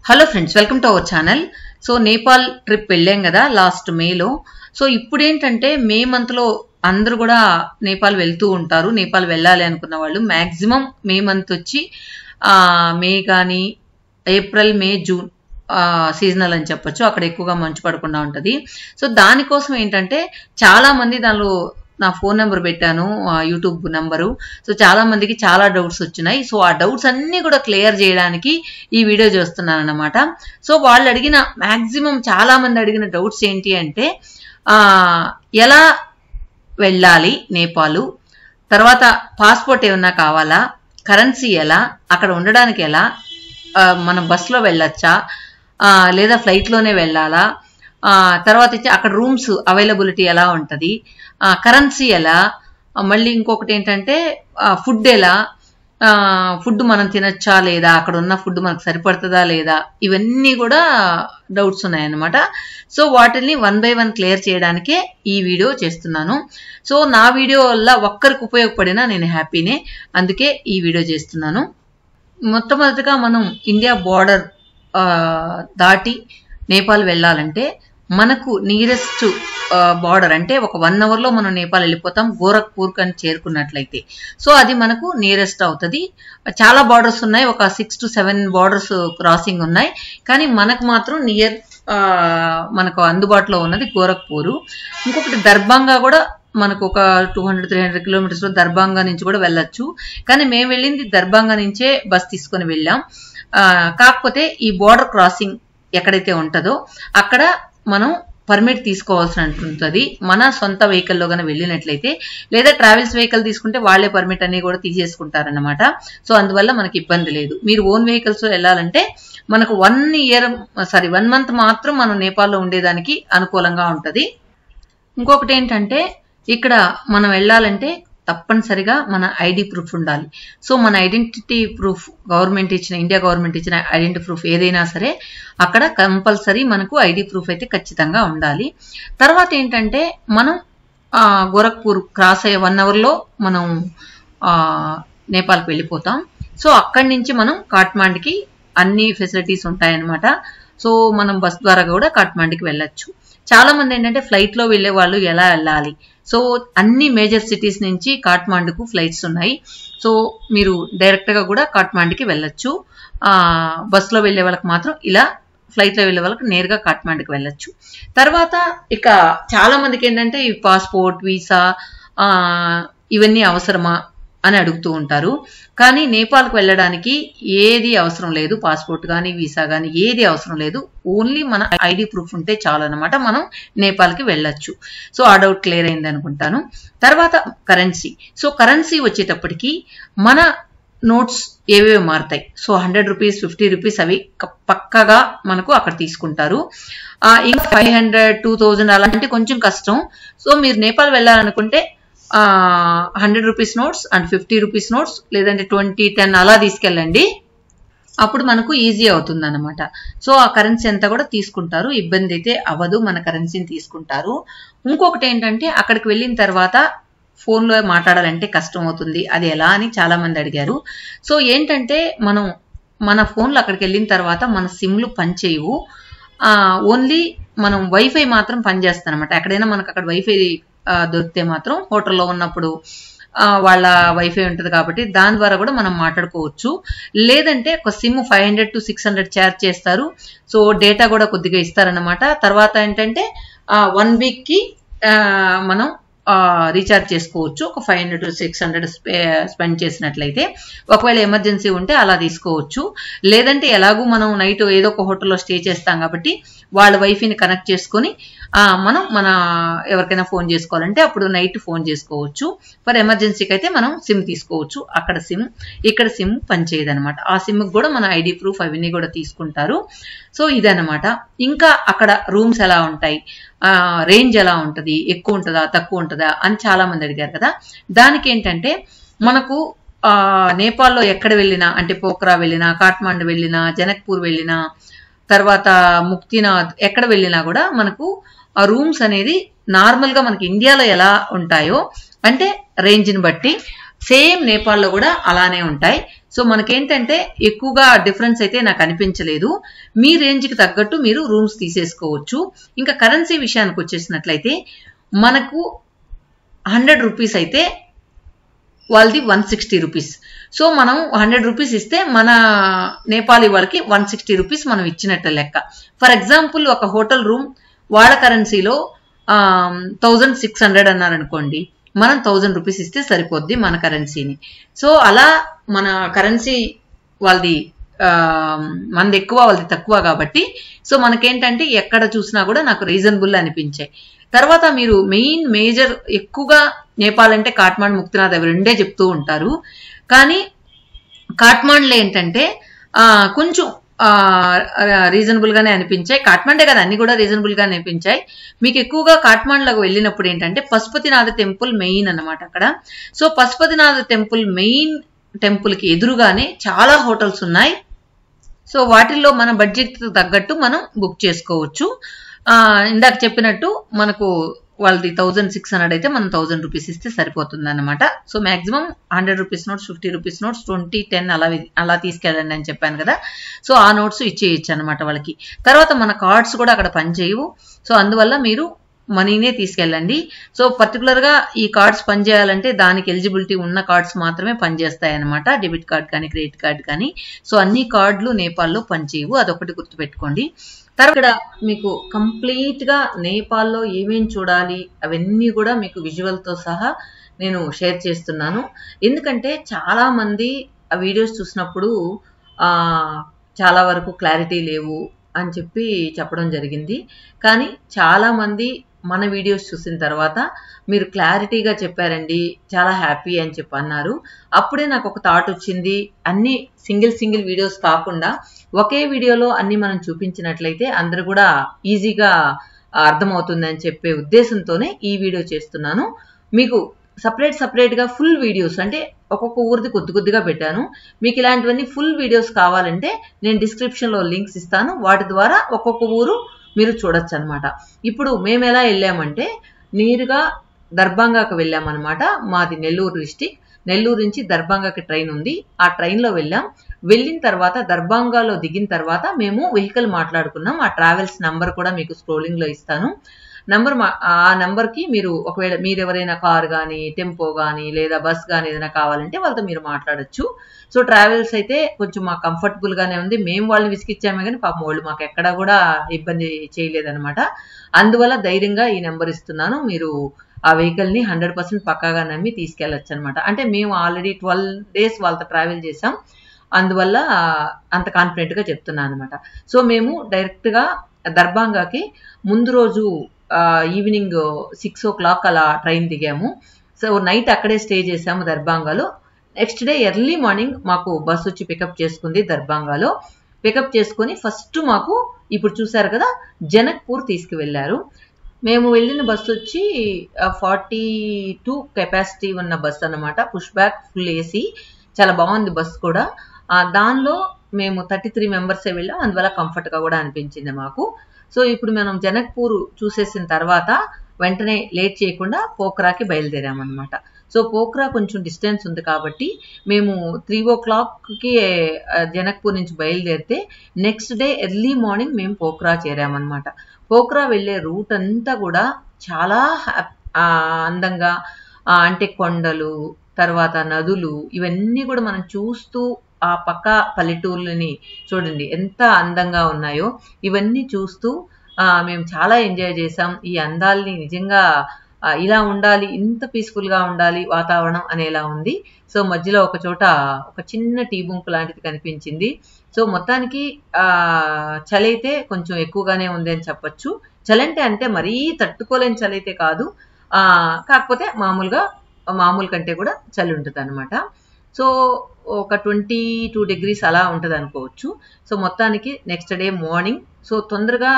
Hello friends, welcome to our channel. So Nepal trip వెళ్ళాం కదా last మేలో. సో ఇప్పుడు ఏంటంటే మే మంత్లో అందరూ కూడా నేపాల్ వెళ్తూ ఉంటారు. నేపాల్ వెళ్ళాలి అనుకున్న వాళ్ళు మ్యాక్సిమం మే మంత్ వచ్చి మే కానీ ఏప్రిల్ మే జూన్ సీజనల్ అని చెప్పొచ్చు. అక్కడ ఎక్కువగా మంచు పడకుండా ఉంటుంది. సో దానికోసం ఏంటంటే చాలా మంది దానిలో నా ఫోన్ నెంబర్ పెట్టాను, యూట్యూబ్ నెంబరు. సో చాలా మందికి చాలా డౌట్స్ వచ్చినాయి. సో ఆ డౌట్స్ అన్నీ కూడా క్లియర్ చేయడానికి ఈ వీడియో చేస్తున్నాను అన్నమాట. సో వాళ్ళు అడిగిన మ్యాక్సిమం చాలా మంది అడిగిన డౌట్స్ ఏంటి అంటే ఎలా వెళ్ళాలి నేపాల్, తర్వాత పాస్పోర్ట్ ఏమన్నా కావాలా, కరెన్సీ ఎలా, అక్కడ ఉండడానికి ఎలా, మనం బస్సులో వెళ్ళొచ్చా లేదా ఫ్లైట్లోనే వెళ్ళాలా, తర్వాత అక్కడ రూమ్స్ అవైలబిలిటీ ఎలా ఉంటుంది, కరెన్సీ ఎలా, మళ్ళీ ఇంకొకటి ఏంటంటే ఫుడ్ ఎలా, ఫుడ్ మనం తినచ్చా లేదా, అక్కడ ఉన్న ఫుడ్ మనకు సరిపడుతుందా లేదా, ఇవన్నీ కూడా డౌట్స్ ఉన్నాయన్నమాట. సో వాటిని 1 by 1 క్లియర్ చేయడానికే ఈ వీడియో చేస్తున్నాను. సో నా వీడియో వల్ల ఒక్కరికి ఉపయోగపడినా నేను హ్యాపీనే, అందుకే ఈ వీడియో చేస్తున్నాను. మొట్టమొదటిగా మనం ఇండియా బార్డర్ దాటి నేపాల్ వెళ్ళాలంటే మనకు నియరెస్ట్ బార్డర్ అంటే ఒక 1 అవర్లో మనం నేపాల్ వెళ్ళిపోతాం, గోరఖ్పూర్ అని చేరుకున్నట్లయితే. సో అది మనకు నియరెస్ట్ అవుతుంది. చాలా బార్డర్స్ ఉన్నాయి, ఒక 6 to 7 బార్డర్స్ క్రాసింగ్ ఉన్నాయి. కానీ మనకు మాత్రం మనకు అందుబాటులో ఉన్నది గోరఖ్పూర్. ఇంకొకటి దర్భంగా కూడా మనకు ఒక 200-300 కిలోమీటర్స్లో దర్భంగా నుంచి కూడా వెళ్ళొచ్చు. కానీ మేము వెళ్ళింది దర్భంగా నుంచే బస్ తీసుకొని వెళ్ళాం. కాకపోతే ఈ బార్డర్ క్రాసింగ్ ఎక్కడైతే ఉంటుందో అక్కడ మనం పర్మిట్ తీసుకోవాల్సి ఉంటుంది. మన సొంత వెహికల్లో కానీ వెళ్ళినట్లయితే, లేదా ట్రావెల్స్ వెహికల్ తీసుకుంటే వాళ్ళే పర్మిట్ అన్ని కూడా తీసేసుకుంటారనమాట. సో అందువల్ల మనకి ఇబ్బంది లేదు. మీరు ఓన్ వెహికల్స్ వెళ్ళాలంటే మనకు 1 మంత్ మాత్రం మనం నేపాల్లో ఉండేదానికి అనుకూలంగా ఉంటుంది. ఇంకొకటి ఏంటంటే ఇక్కడ మనం వెళ్ళాలంటే తప్పనిసరిగా మన ఐడి ప్రూఫ్ ఉండాలి. సో మన ఐడెంటిటీ ప్రూఫ్ ఇండియా గవర్నమెంట్ ఇచ్చిన ఐడెంటిటీ ప్రూఫ్ ఏదైనా సరే అక్కడ కంపల్సరీ మనకు ఐడి ప్రూఫ్ అయితే ఖచ్చితంగా ఉండాలి. తర్వాత ఏంటంటే మనం గోరఖ్పూర్ క్రాస్ అయ్యే 1 అవర్లో మనం నేపాల్కి వెళ్ళిపోతాం. సో అక్కడి నుంచి మనం కాఠ్మండ్కి అన్ని ఫెసిలిటీస్ ఉంటాయన్నమాట. సో మనం బస్ ద్వారా కూడా కాఠ్మండ్కి వెళ్ళొచ్చు. చాలా మంది ఏంటంటే ఫ్లైట్లో వెళ్ళే వాళ్ళు ఎలా వెళ్ళాలి, సో అన్ని మేజర్ సిటీస్ నుంచి కాఠ్మండ్కు ఫ్లైట్స్ ఉన్నాయి. సో మీరు డైరెక్ట్గా కూడా కాఠ్మండ్కి వెళ్ళొచ్చు. బస్సులో వెళ్ళే వాళ్ళకి మాత్రం ఇలా, ఫ్లైట్లో వెళ్ళే వాళ్ళకి నేరుగా కాఠ్మండ్కి వెళ్ళొచ్చు. తర్వాత ఇక చాలా మందికి ఏంటంటే ఈ పాస్పోర్ట్, వీసా ఇవన్నీ అవసరమా అని అడుగుతూ ఉంటారు. కానీ నేపాల్కి వెళ్ళడానికి ఏది అవసరం లేదు, పాస్పోర్ట్ కానీ వీసా కానీ ఏది అవసరం లేదు. ఓన్లీ మన ఐడి ప్రూఫ్ ఉంటే చాలు అనమాట, మనం నేపాల్కి వెళ్ళొచ్చు. సో ఆ డౌట్ క్లియర్ అయింది అనుకుంటాను. తర్వాత కరెన్సీ. సో కరెన్సీ వచ్చేటప్పటికి మన నోట్స్ ఏవేవి మారుతాయి. సో 100 రూపీస్, 50 రూపీస్ అవి పక్కగా మనకు అక్కడ తీసుకుంటారు. ఇంకా 500, 2000 అలాంటి కొంచెం కష్టం. సో మీరు నేపాల్ వెళ్ళాలనుకుంటే 100 rupees notes and 50 rupees notes, లేదంటే 20, 10 అలా తీసుకెళ్ళండి. అప్పుడు మనకు ఈజీ అవుతుంది అనమాట. సో ఆ కరెన్సీ అంతా కూడా తీసుకుంటారు, ఇబ్బంది అయితే అవ్వదు, మన కరెన్సీని తీసుకుంటారు. ఇంకొకటి ఏంటంటే అక్కడికి వెళ్ళిన తర్వాత ఫోన్లో మాట్లాడాలంటే కష్టం అవుతుంది, అది ఎలా అని చాలా మంది అడిగారు. సో ఏంటంటే మన ఫోన్లో అక్కడికి వెళ్ళిన తర్వాత మన సిమ్లు పనిచేయవు. ఓన్లీ మనం వైఫై మాత్రం పనిచేస్తాం అనమాట. ఎక్కడైనా మనకు అక్కడ వైఫై దొరికితే మాత్రం హోటల్లో ఉన్నప్పుడు వాళ్ళ వైఫై ఉంటుంది కాబట్టి దాని ద్వారా కూడా మనం మాట్లాడుకోవచ్చు. లేదంటే ఒక సిమ్ 500 to 600 ఛార్జ్ చేస్తారు. సో డేటా కూడా కొద్దిగా ఇస్తారనమాట. తర్వాత ఏంటంటే 1 వీక్కి మనం రీఛార్జ్ చేసుకోవచ్చు. ఒక 500 to 600 స్పెండ్ చేసినట్లయితే. ఒకవేళ ఎమర్జెన్సీ ఉంటే అలా తీసుకోవచ్చు. లేదంటే ఎలాగూ మనం నైట్ ఏదో ఒక హోటల్లో స్టే చేస్తాం కాబట్టి వాళ్ళ వైఫైని కనెక్ట్ చేసుకొని మనం ఎవరికైనా ఫోన్ చేసుకోవాలంటే అప్పుడు నైట్ ఫోన్ చేసుకోవచ్చు. ఫర్ ఎమర్జెన్సీకి అయితే మనం సిమ్ తీసుకోవచ్చు. అక్కడ సిమ్, ఇక్కడ సిమ్ పనిచేయదనమాట. ఆ సిమ్కి కూడా మన ఐడి ప్రూఫ్ అవన్నీ కూడా తీసుకుంటారు. సో ఇదనమాట. ఇంకా అక్కడ రూమ్స్ ఎలా ఉంటాయి, రేంజ్ ఎలా ఉంటుంది, ఎక్కువ ఉంటుందా తక్కువ ఉంటుందా అని చాలా మంది అడిగారు కదా. దానికి ఏంటంటే మనకు నేపాల్లో ఎక్కడ వెళ్ళినా, అంటే పోఖ్రా వెళ్ళినా, కాఠ్మండ్ వెళ్ళినా, జనక్పూర్ వెళ్ళినా, తర్వాత ముక్తినాథ్ ఎక్కడ వెళ్ళినా కూడా మనకు ఆ రూమ్స్ అనేది నార్మల్గా మనకి ఇండియాలో ఎలా ఉంటాయో అంటే రేంజ్ని బట్టి సేమ్ నేపాల్లో కూడా అలానే ఉంటాయి. సో మనకేంటంటే ఎక్కువగా డిఫరెన్స్ అయితే నాకు అనిపించలేదు. మీ రేంజ్కి తగ్గట్టు మీరు రూమ్స్ తీసేసుకోవచ్చు. ఇంకా కరెన్సీ విషయానికి వచ్చేసినట్లయితే మనకు 100 రూపీస్ అయితే వాళ్ళది 160 రూపీస్. సో మనం 100 రూపీస్ ఇస్తే మన నేపాలీ వాళ్ళకి 160 రూపీస్ మనం ఇచ్చినట్టు లెక్క. ఫర్ ఎగ్జాంపుల్ ఒక హోటల్ రూమ్ వాళ్ళ కరెన్సీలో 1600 అన్నారనుకోండి, మనం 1000 రూపీస్ ఇస్తే సరిపోద్ది మన కరెన్సీని. సో అలా మన కరెన్సీ వాళ్ళది మనది ఎక్కువ వాళ్ళది తక్కువ కాబట్టి సో మనకేంటంటే ఎక్కడ చూసినా కూడా నాకు రీజనబుల్ అనిపించాయి. తర్వాత మీరు మేజర్ ఎక్కువగా నేపాల్ అంటే కాఠ్మండు, ముక్తినాథ్ అవి రెండే చెప్తూ ఉంటారు. కానీ కాఠ్మండులో ఏంటంటే కొంచెం రీజనబుల్ గానే అనిపించాయి. కాఠ్మండే కదా, అన్ని కూడా రీజనబుల్ గానే అనిపించాయి. మీకు ఎక్కువగా కాఠ్మండులోకి వెళ్ళినప్పుడు ఏంటంటే పశుపతినాథ టెంపుల్ మెయిన్ అన్నమాట అక్కడ. So Pashupatinath temple main temple కి ఎదురుగానే చాలా హోటల్స్ ఉన్నాయి. సో వాటిల్లో మన బడ్జెట్ తగ్గట్టు మనం బుక్ చేసుకోవచ్చు. ఇందాక చెప్పినట్టు మనకు వాళ్ళది 1600 అయితే మనం 1000 రూపీస్ ఇస్తే సరిపోతుంది అన్నమాట. So maximum 100 rupees notes, 50 rupees notes, 20, 10 అలా తీసుకెళ్ళండి అని చెప్పాను కదా. సో ఆ నోట్స్ ఇచ్చేయచ్చు అనమాట వాళ్ళకి. తర్వాత మన కార్డ్స్ కూడా అక్కడ పనిచేయవు. సో అందువల్ల మీరు మనీనే తీసుకెళ్ళండి. సో పర్టికులర్గా ఈ కార్డ్స్ పనిచేయాలంటే దానికి ఎలిజిబిలిటీ ఉన్న కార్డ్స్ మాత్రమే పనిచేస్తాయి అనమాట. డెబిట్ కార్డ్ కానీ క్రెడిట్ కార్డ్ కానీ. సో అన్ని కార్డులు నేపాల్లో పనిచేయవు, అదొకటి గుర్తుపెట్టుకోండి. తర్వాత మీకు కంప్లీట్ గా నేపాల్లో ఏమేం చూడాలి అవన్నీ కూడా మీకు విజువల్ తో సహా నేను షేర్ చేస్తున్నాను. ఎందుకంటే చాలా మంది ఆ వీడియోస్ చూసినప్పుడు చాలా వరకు క్లారిటీ లేవు అని చెప్పి చెప్పడం జరిగింది. కానీ చాలా మంది మన వీడియోస్ చూసిన తర్వాత మీరు క్లారిటీగా చెప్పారండి, చాలా హ్యాపీ అని చెప్పి అన్నారు. అప్పుడే నాకు ఒక థాట్ వచ్చింది, అన్ని సింగిల్ వీడియోస్ కాకుండా ఒకే వీడియోలో అన్ని మనం చూపించినట్లయితే అందరూ కూడా ఈజీగా అర్థమవుతుంది అని చెప్పే ఉద్దేశంతోనే ఈ వీడియో చేస్తున్నాను. మీకు సపరేట్ గా ఫుల్ వీడియోస్ అంటే ఒక్కొక్క ఊరిది కొద్దిగా పెట్టాను. మీకు ఇలాంటివన్నీ ఫుల్ వీడియోస్ కావాలంటే నేను డిస్క్రిప్షన్ లో లింక్స్ ఇస్తాను, వాటి ద్వారా ఒక్కొక్క ఊరు మీరు చూడొచ్చు అనమాట. ఇప్పుడు మేము ఎలా వెళ్ళామంటే నేరుగా దర్భంగాకి వెళ్ళామన్నమాట. మాది నెల్లూరు డిస్టిక్. నెల్లూరు నుంచి దర్భంగాకి ట్రైన్ ఉంది, ఆ ట్రైన్లో వెళ్ళాం. వెళ్ళిన తర్వాత దర్భంగాలో దిగిన తర్వాత మేము వెహికల్ మాట్లాడుకున్నాం. ఆ ట్రావెల్స్ నంబర్ కూడా మీకు స్క్రోలింగ్ లో ఇస్తాను. ఆ నంబర్కి మీరు ఒకవేళ మీరు ఎవరైనా కార్ కానీ టెంపో కానీ లేదా బస్ కానీ ఏదైనా కావాలంటే వాళ్ళతో మీరు మాట్లాడచ్చు. సో ట్రావెల్స్ అయితే కొంచెం మాకు కంఫర్టబుల్ గానే ఉంది. మేము వాళ్ళని విసిగిచ్చామే కానీ పాపం వాళ్ళు మాకు ఎక్కడా కూడా ఇబ్బంది చేయలేదన్నమాట. అందువల్ల ధైర్యంగా ఈ నెంబర్ ఇస్తున్నాను. మీరు ఆ వెహికల్ ని 100% పక్కాగా నమ్మి తీసుకెళ్లొచ్చు అనమాట. అంటే మేము ఆల్రెడీ 12 days వాళ్ళతో ట్రావెల్ చేసాం, అందువల్ల అంత కాన్ఫిడెంట్ గా చెప్తున్నాను అనమాట. సో మేము డైరెక్ట్ గా దర్భంగాకి ముందు రోజు ఈవినింగ్ 6 o'clock అలా ట్రైన్ దిగాము. సో నైట్ అక్కడే స్టే చేసాము దర్భంగాలో. నెక్స్ట్ డే ఎర్లీ మార్నింగ్ మాకు బస్ వచ్చి పికప్ చేసుకుంది దర్భంగాలో. పికప్ చేసుకుని ఫస్ట్ మాకు ఇప్పుడు చూసారు కదా జనక్పూర్ తీసుకువెళ్లారు. మేము వెళ్ళిన బస్సు వచ్చి 42 కెపాసిటీ ఉన్న బస్ అన్నమాట. పుష్ బ్యాక్ ఫుల్ ఏసీ, చాలా బాగుంది బస్ కూడా. దానిలో మేము 33 మెంబర్సే వెళ్ళాం, అందువల్ల కంఫర్ట్ గా కూడా అనిపించింది మాకు. సో ఇప్పుడు మనం జనక్పూర్ చూసేసిన తర్వాత వెంటనే లేట్ చేయకుండా పోఖ్రాకి బయలుదేరామన్నమాట. సో పోఖ్రా కొంచెం డిస్టెన్స్ ఉంది కాబట్టి మేము 3 o'clockకి జనక్పూర్ నుంచి బయలుదేరితే నెక్స్ట్ డే ఎర్లీ మార్నింగ్ మేము పోఖ్రా చేరామన్నమాట. పోఖ్రా వెళ్ళే రూట్ అంతా కూడా చాలా అందంగా, అంటే కొండలు, తర్వాత నదులు, ఇవన్నీ కూడా మనం చూస్తూ ఆ పక్క పల్లెటూర్లని చూడండి ఎంత అందంగా ఉన్నాయో. ఇవన్నీ చూస్తూ మేము చాలా ఎంజాయ్ చేసాం. ఈ అందాల్ని నిజంగా ఇలా ఉండాలి, ఇంత పీస్ఫుల్ గా ఉండాలి వాతావరణం అనేలా ఉంది. సో మధ్యలో ఒక చోట ఒక చిన్న టీ బుంక్ లాంటిది కనిపించింది. సో మొత్తానికి చలి అయితే కొంచెం ఎక్కువగానే ఉంది అని చెప్పొచ్చు. చలంటే అంటే మరీ తట్టుకోలేని చలి అయితే కాదు, కాకపోతే మామూలు కంటే కూడా చలి ఉంటుంది అనమాట. సో ఒక 22 degrees అలా ఉంటుంది అనుకోవచ్చు. సో మొత్తానికి నెక్స్ట్ డే మార్నింగ్ సో తొందరగా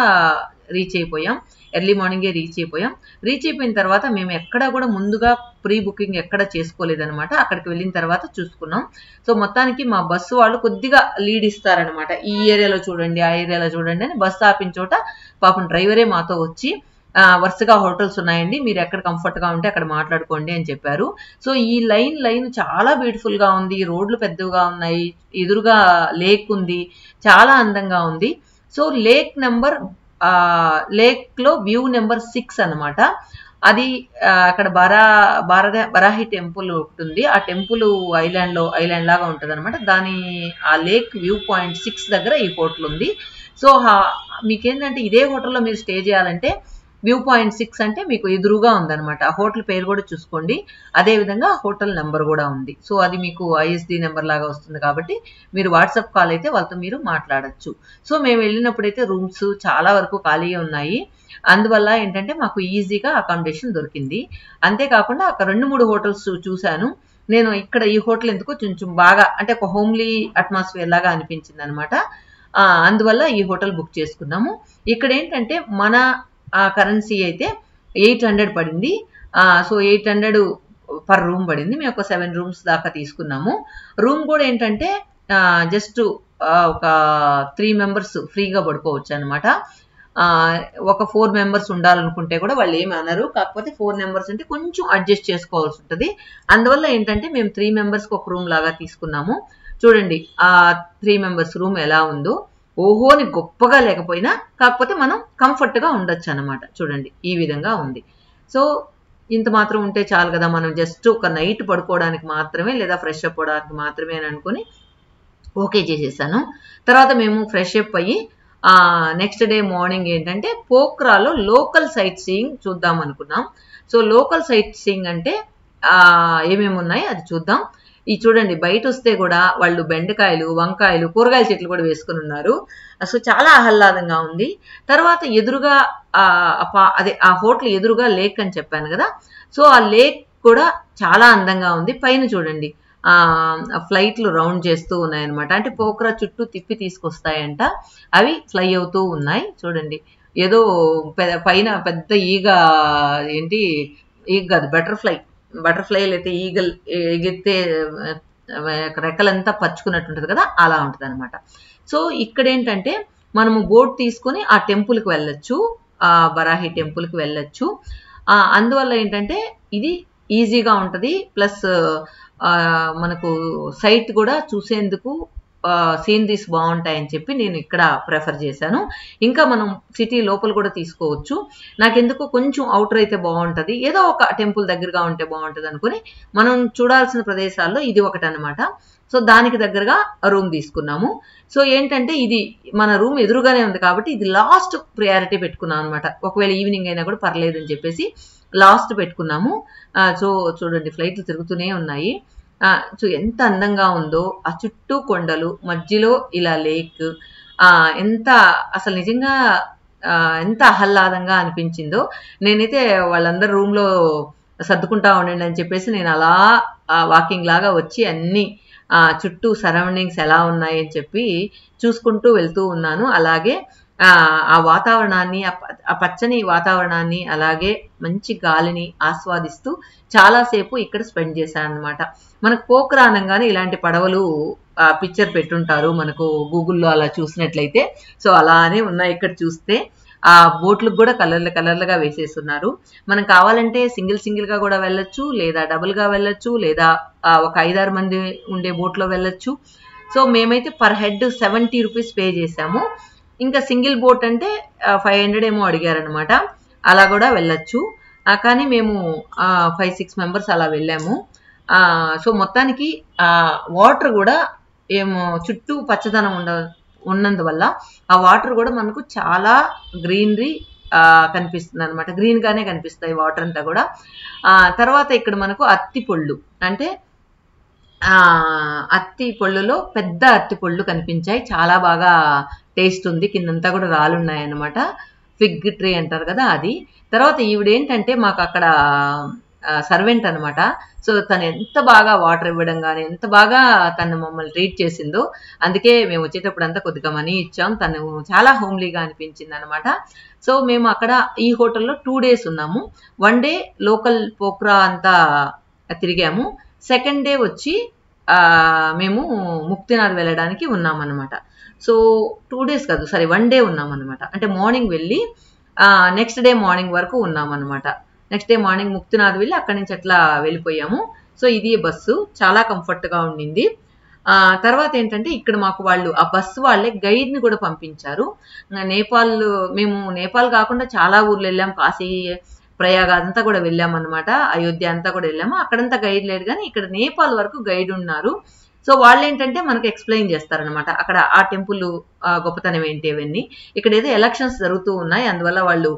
రీచ్ అయిపోయాం, ఎర్లీ మార్నింగే రీచ్ అయిపోయాం. రీచ్ అయిపోయిన తర్వాత మేము ఎక్కడా కూడా ముందుగా ప్రీ బుకింగ్ ఎక్కడ చేసుకోలేదనమాట. అక్కడికి వెళ్ళిన తర్వాత చూసుకున్నాం. సో మొత్తానికి మా బస్సు వాళ్ళు కొద్దిగా లీడ్ ఇస్తారనమాట. ఈ ఏరియాలో చూడండి, ఆ ఏరియాలో చూడండి అని బస్సు ఆపిన చోట పాపం డ్రైవరే మాతో వచ్చి వరుసగా హోటల్స్ ఉన్నాయండి, మీరు ఎక్కడ కంఫర్ట్గా ఉంటే అక్కడ మాట్లాడుకోండి అని చెప్పారు. సో ఈ లైన్ చాలా బ్యూటిఫుల్గా ఉంది, రోడ్లు పెద్దగా ఉన్నాయి, ఎదురుగా లేక్ ఉంది, చాలా అందంగా ఉంది. సో లేక్లో వ్యూ నెంబర్ 6 అనమాట. అది అక్కడ బరాహి టెంపుల్ ఒకటి ఉంది. ఆ టెంపుల్ ఐలాండ్ లాగా ఉంటుంది అనమాట. ఆ లేక్ వ్యూ పాయింట్ 6 దగ్గర ఈ హోటల్ ఉంది. సో మీకేంటంటే ఇదే హోటల్లో మీరు స్టే చేయాలంటే వ్యూ పాయింట్ 6 అంటే మీకు ఎదురుగా ఉందన్నమాట. ఆ హోటల్ పేరు కూడా చూసుకోండి, అదేవిధంగా హోటల్ నెంబర్ కూడా ఉంది. సో అది మీకు ఐఎస్డి నెంబర్ లాగా వస్తుంది కాబట్టి మీరు వాట్సాప్ కాల్ అయితే వాళ్ళతో మీరు మాట్లాడచ్చు. సో మేము వెళ్ళినప్పుడైతే రూమ్స్ చాలా వరకు ఖాళీగా ఉన్నాయి, అందువల్ల ఏంటంటే మాకు ఈజీగా అకామిడేషన్ దొరికింది. అంతేకాకుండా అక్కడ 2-3 హోటల్స్ చూశాను నేను. ఇక్కడ ఈ హోటల్ ఎందుకో కొంచెం బాగా అంటే ఒక హోమ్లీ అట్మాస్ఫియర్ లాగా అనిపించింది అనమాట. అందువల్ల ఈ హోటల్ బుక్ చేసుకున్నాము. ఇక్కడ ఏంటంటే మన కరెన్సీ అయితే 800 పడింది. సో 800 పర్ రూమ్ పడింది. మేము ఒక 7 రూమ్స్ దాకా తీసుకున్నాము. రూమ్ కూడా ఏంటంటే జస్ట్ ఒక 3 మెంబర్స్ ఫ్రీగా పడుకోవచ్చు అనమాట. ఒక 4 మెంబర్స్ ఉండాలనుకుంటే కూడా వాళ్ళు ఏమి అనరు, కాకపోతే 4 మెంబర్స్ అంటే కొంచెం అడ్జస్ట్ చేసుకోవాల్సి ఉంటుంది. అందువల్ల ఏంటంటే మేము 3 మెంబర్స్కి ఒక రూమ్ లాగా తీసుకున్నాము. చూడండి ఆ 3 మెంబర్స్ రూమ్ ఎలా ఉందో, ఓహోని గొప్పగా లేకపోయినా కాకపోతే మనం కంఫర్ట్గా ఉండొచ్చు అనమాట. చూడండి ఈ విధంగా ఉంది. సో ఇంత మాత్రం ఉంటే చాలు కదా, మనం జస్ట్ ఒక నైట్ పడుకోవడానికి మాత్రమే లేదా ఫ్రెష్ అప్ అవ్వడానికి మాత్రమే అని అనుకుని ఓకే చేసేసాను. తర్వాత మేము ఫ్రెష్ అప్ అయ్యి నెక్స్ట్ డే మార్నింగ్ ఏంటంటే పోఖ్రాలో లోకల్ సైట్ సీయింగ్ చూద్దాం అనుకున్నాం. సో లోకల్ సైట్ సీయింగ్ అంటే ఏమేమి ఉన్నాయి అది చూద్దాం. ఈ చూడండి బయట వస్తే కూడా వాళ్ళు బెండకాయలు, వంకాయలు, కూరగాయల చెట్లు కూడా వేసుకుని ఉన్నారు. సో చాలా ఆహ్లాదంగా ఉంది. తర్వాత ఎదురుగా ఆ హోటల్ ఎదురుగా లేక్ అని చెప్పాను కదా, సో ఆ లేక్ కూడా చాలా అందంగా ఉంది. పైన చూడండి ఫ్లైట్లు రౌండ్ చేస్తూ ఉన్నాయన్నమాట. అంటే పోఖ్రా చుట్టూ తిప్పి తీసుకొస్తాయంట, అవి ఫ్లై అవుతూ ఉన్నాయి. చూడండి ఏదో పైన పెద్ద ఈగ కాదు, బటర్ఫ్లై అయితే ఈగల్ ఎగిరితే రెక్కలంతా పరుచుకున్నట్టుంటది కదా, అలా ఉంటుంది అనమాట. సో ఇక్కడ ఏంటంటే మనము బోట్ తీసుకొని ఆ టెంపుల్కి వెళ్ళొచ్చు, ఆ బరాహి టెంపుల్కి వెళ్ళొచ్చు. అందువల్ల ఏంటంటే ఇది ఈజీగా ఉంటుంది. ప్లస్ మనకు సైట్ కూడా చూసేందుకు సీనరీస్ బాగుంటాయని చెప్పి నేను ఇక్కడ ప్రిఫర్ చేశాను. ఇంకా మనం సిటీ లోపల కూడా తీసుకోవచ్చు. నాకెందుకు కొంచెం అవుటర్ అయితే బాగుంటుంది, ఏదో ఒక టెంపుల్ దగ్గరగా ఉంటే బాగుంటుంది అనుకుని మనం చూడాల్సిన ప్రదేశాల్లో ఇది ఒకటి అనమాట. సో దానికి దగ్గరగా రూమ్ తీసుకున్నాము. సో ఏంటంటే ఇది మన రూమ్ ఎదురుగానే ఉంది కాబట్టి ఇది లాస్ట్ ప్రియారిటీ పెట్టుకున్నాం అనమాట. ఒకవేళ ఈవినింగ్ అయినా కూడా పర్లేదు అని చెప్పేసి లాస్ట్ పెట్టుకున్నాము. సో చూడండి ఫ్లైట్లు తిరుగుతూనే ఉన్నాయి. సో ఎంత అందంగా ఉందో, ఆ చుట్టూ కొండలు, మధ్యలో ఇలా లేక్, ఎంత అసలు నిజంగా ఎంత ఆహ్లాదంగా అనిపించిందో. నేనైతే వాళ్ళందరూ రూమ్లో సర్దుకుంటా ఉండండి అని చెప్పేసి నేను అలా వాకింగ్ లాగా వచ్చి అన్ని చుట్టూ సరౌండింగ్స్ ఎలా ఉన్నాయి అని చెప్పి చూసుకుంటూ వెళ్తూ ఉన్నాను. అలాగే ఆ వాతావరణాన్ని, ఆ పచ్చని వాతావరణాన్ని, అలాగే మంచి గాలిని ఆస్వాదిస్తూ చాలాసేపు ఇక్కడ స్పెండ్ చేశాను అనమాట. మనకు పోఖ్రా అనగానే ఇలాంటి పడవలు పిక్చర్ పెట్టుంటారు మనకు గూగుల్లో అలా చూసినట్లయితే. సో అలానే ఉన్నాయి ఇక్కడ చూస్తే. ఆ బోట్లకు కూడా కలర్లుగా వేసేస్తున్నారు. మనం కావాలంటే సింగిల్గా కూడా వెళ్ళొచ్చు, లేదా డబుల్గా వెళ్ళొచ్చు, లేదా ఒక 5-6 మంది ఉండే బోట్లో వెళ్ళొచ్చు. సో మేమైతే పర్ హెడ్ 70 రూపీస్ పే చేసాము. ఇంకా సింగిల్ బోట్ అంటే 500 ఏమో అడిగారనమాట. అలా కూడా వెళ్ళొచ్చు. కానీ మేము 5-6 మెంబర్స్ అలా వెళ్ళాము. సో మొత్తానికి వాటర్ కూడా ఏమో చుట్టూ పచ్చదనం ఉన్నందువల్ల ఆ వాటర్ కూడా మనకు చాలా గ్రీనరీ కనిపిస్తుంది అనమాట. గ్రీన్ గానే కనిపిస్తాయి వాటర్ అంతా కూడా. తర్వాత ఇక్కడ మనకు అత్తి పళ్ళు, అంటే అత్తి పళ్ళులో పెద్ద అత్తి పళ్ళు కనిపించాయి. చాలా బాగా టేస్ట్ ఉంది. కిందంతా కూడా రాళ్ళున్నాయి అన్నమాట. ఫిగ్ ట్రీ అంటారు కదా అది. తర్వాత ఈవిడేంటంటే మాకు అక్కడ సర్వెంట్ అనమాట. సో తను ఎంత బాగా వాటర్ ఇవ్వడం కానీ, ఎంత బాగా తను మమ్మల్ని ట్రీట్ చేసిందో. అందుకే మేము వచ్చేటప్పుడు అంతా కొద్దిగా మనీ ఇచ్చాం. తను చాలా హోమ్లీగా అనిపించింది అనమాట. సో మేము అక్కడ ఈ హోటల్లో 2 days ఉన్నాము. 1 day లోకల్ పోఖ్రా అంతా తిరిగాము. సెకండ్ డే వచ్చి మేము ముక్తినాథ్ వెళ్ళడానికి ఉన్నామన్నమాట. సో 2 days కాదు, 1 day ఉన్నామన్నమాట. అంటే మార్నింగ్ వెళ్ళి నెక్స్ట్ డే మార్నింగ్ వరకు ఉన్నాం అనమాట. నెక్స్ట్ డే మార్నింగ్ ముక్తినాథ్ వెళ్ళి అక్కడి నుంచి అట్లా వెళ్ళిపోయాము. సో ఇది బస్సు చాలా కంఫర్ట్గా ఉండింది. తర్వాత ఏంటంటే ఇక్కడ మాకు వాళ్ళు ఆ బస్సు వాళ్ళే గైడ్ని కూడా పంపించారు. మేము నేపాల్ కాకుండా చాలా ఊర్లు వెళ్ళాం, కాశీ ప్రయాగ అంతా కూడా వెళ్ళామన్నమాట, అయోధ్య అంతా కూడా వెళ్ళాము. అక్కడంతా గైడ్ లేడు కానీ ఇక్కడ నేపాల్ వరకు గైడ్ ఉన్నారు. సో వాళ్ళు ఏంటంటే మనకి ఎక్స్ప్లెయిన్ చేస్తారనమాట అక్కడ ఆ టెంపుల్ గొప్పతనం ఏంటి అవన్నీ. ఇక్కడ ఏదో ఎలక్షన్స్ జరుగుతూ ఉన్నాయి, అందువల్ల వాళ్ళు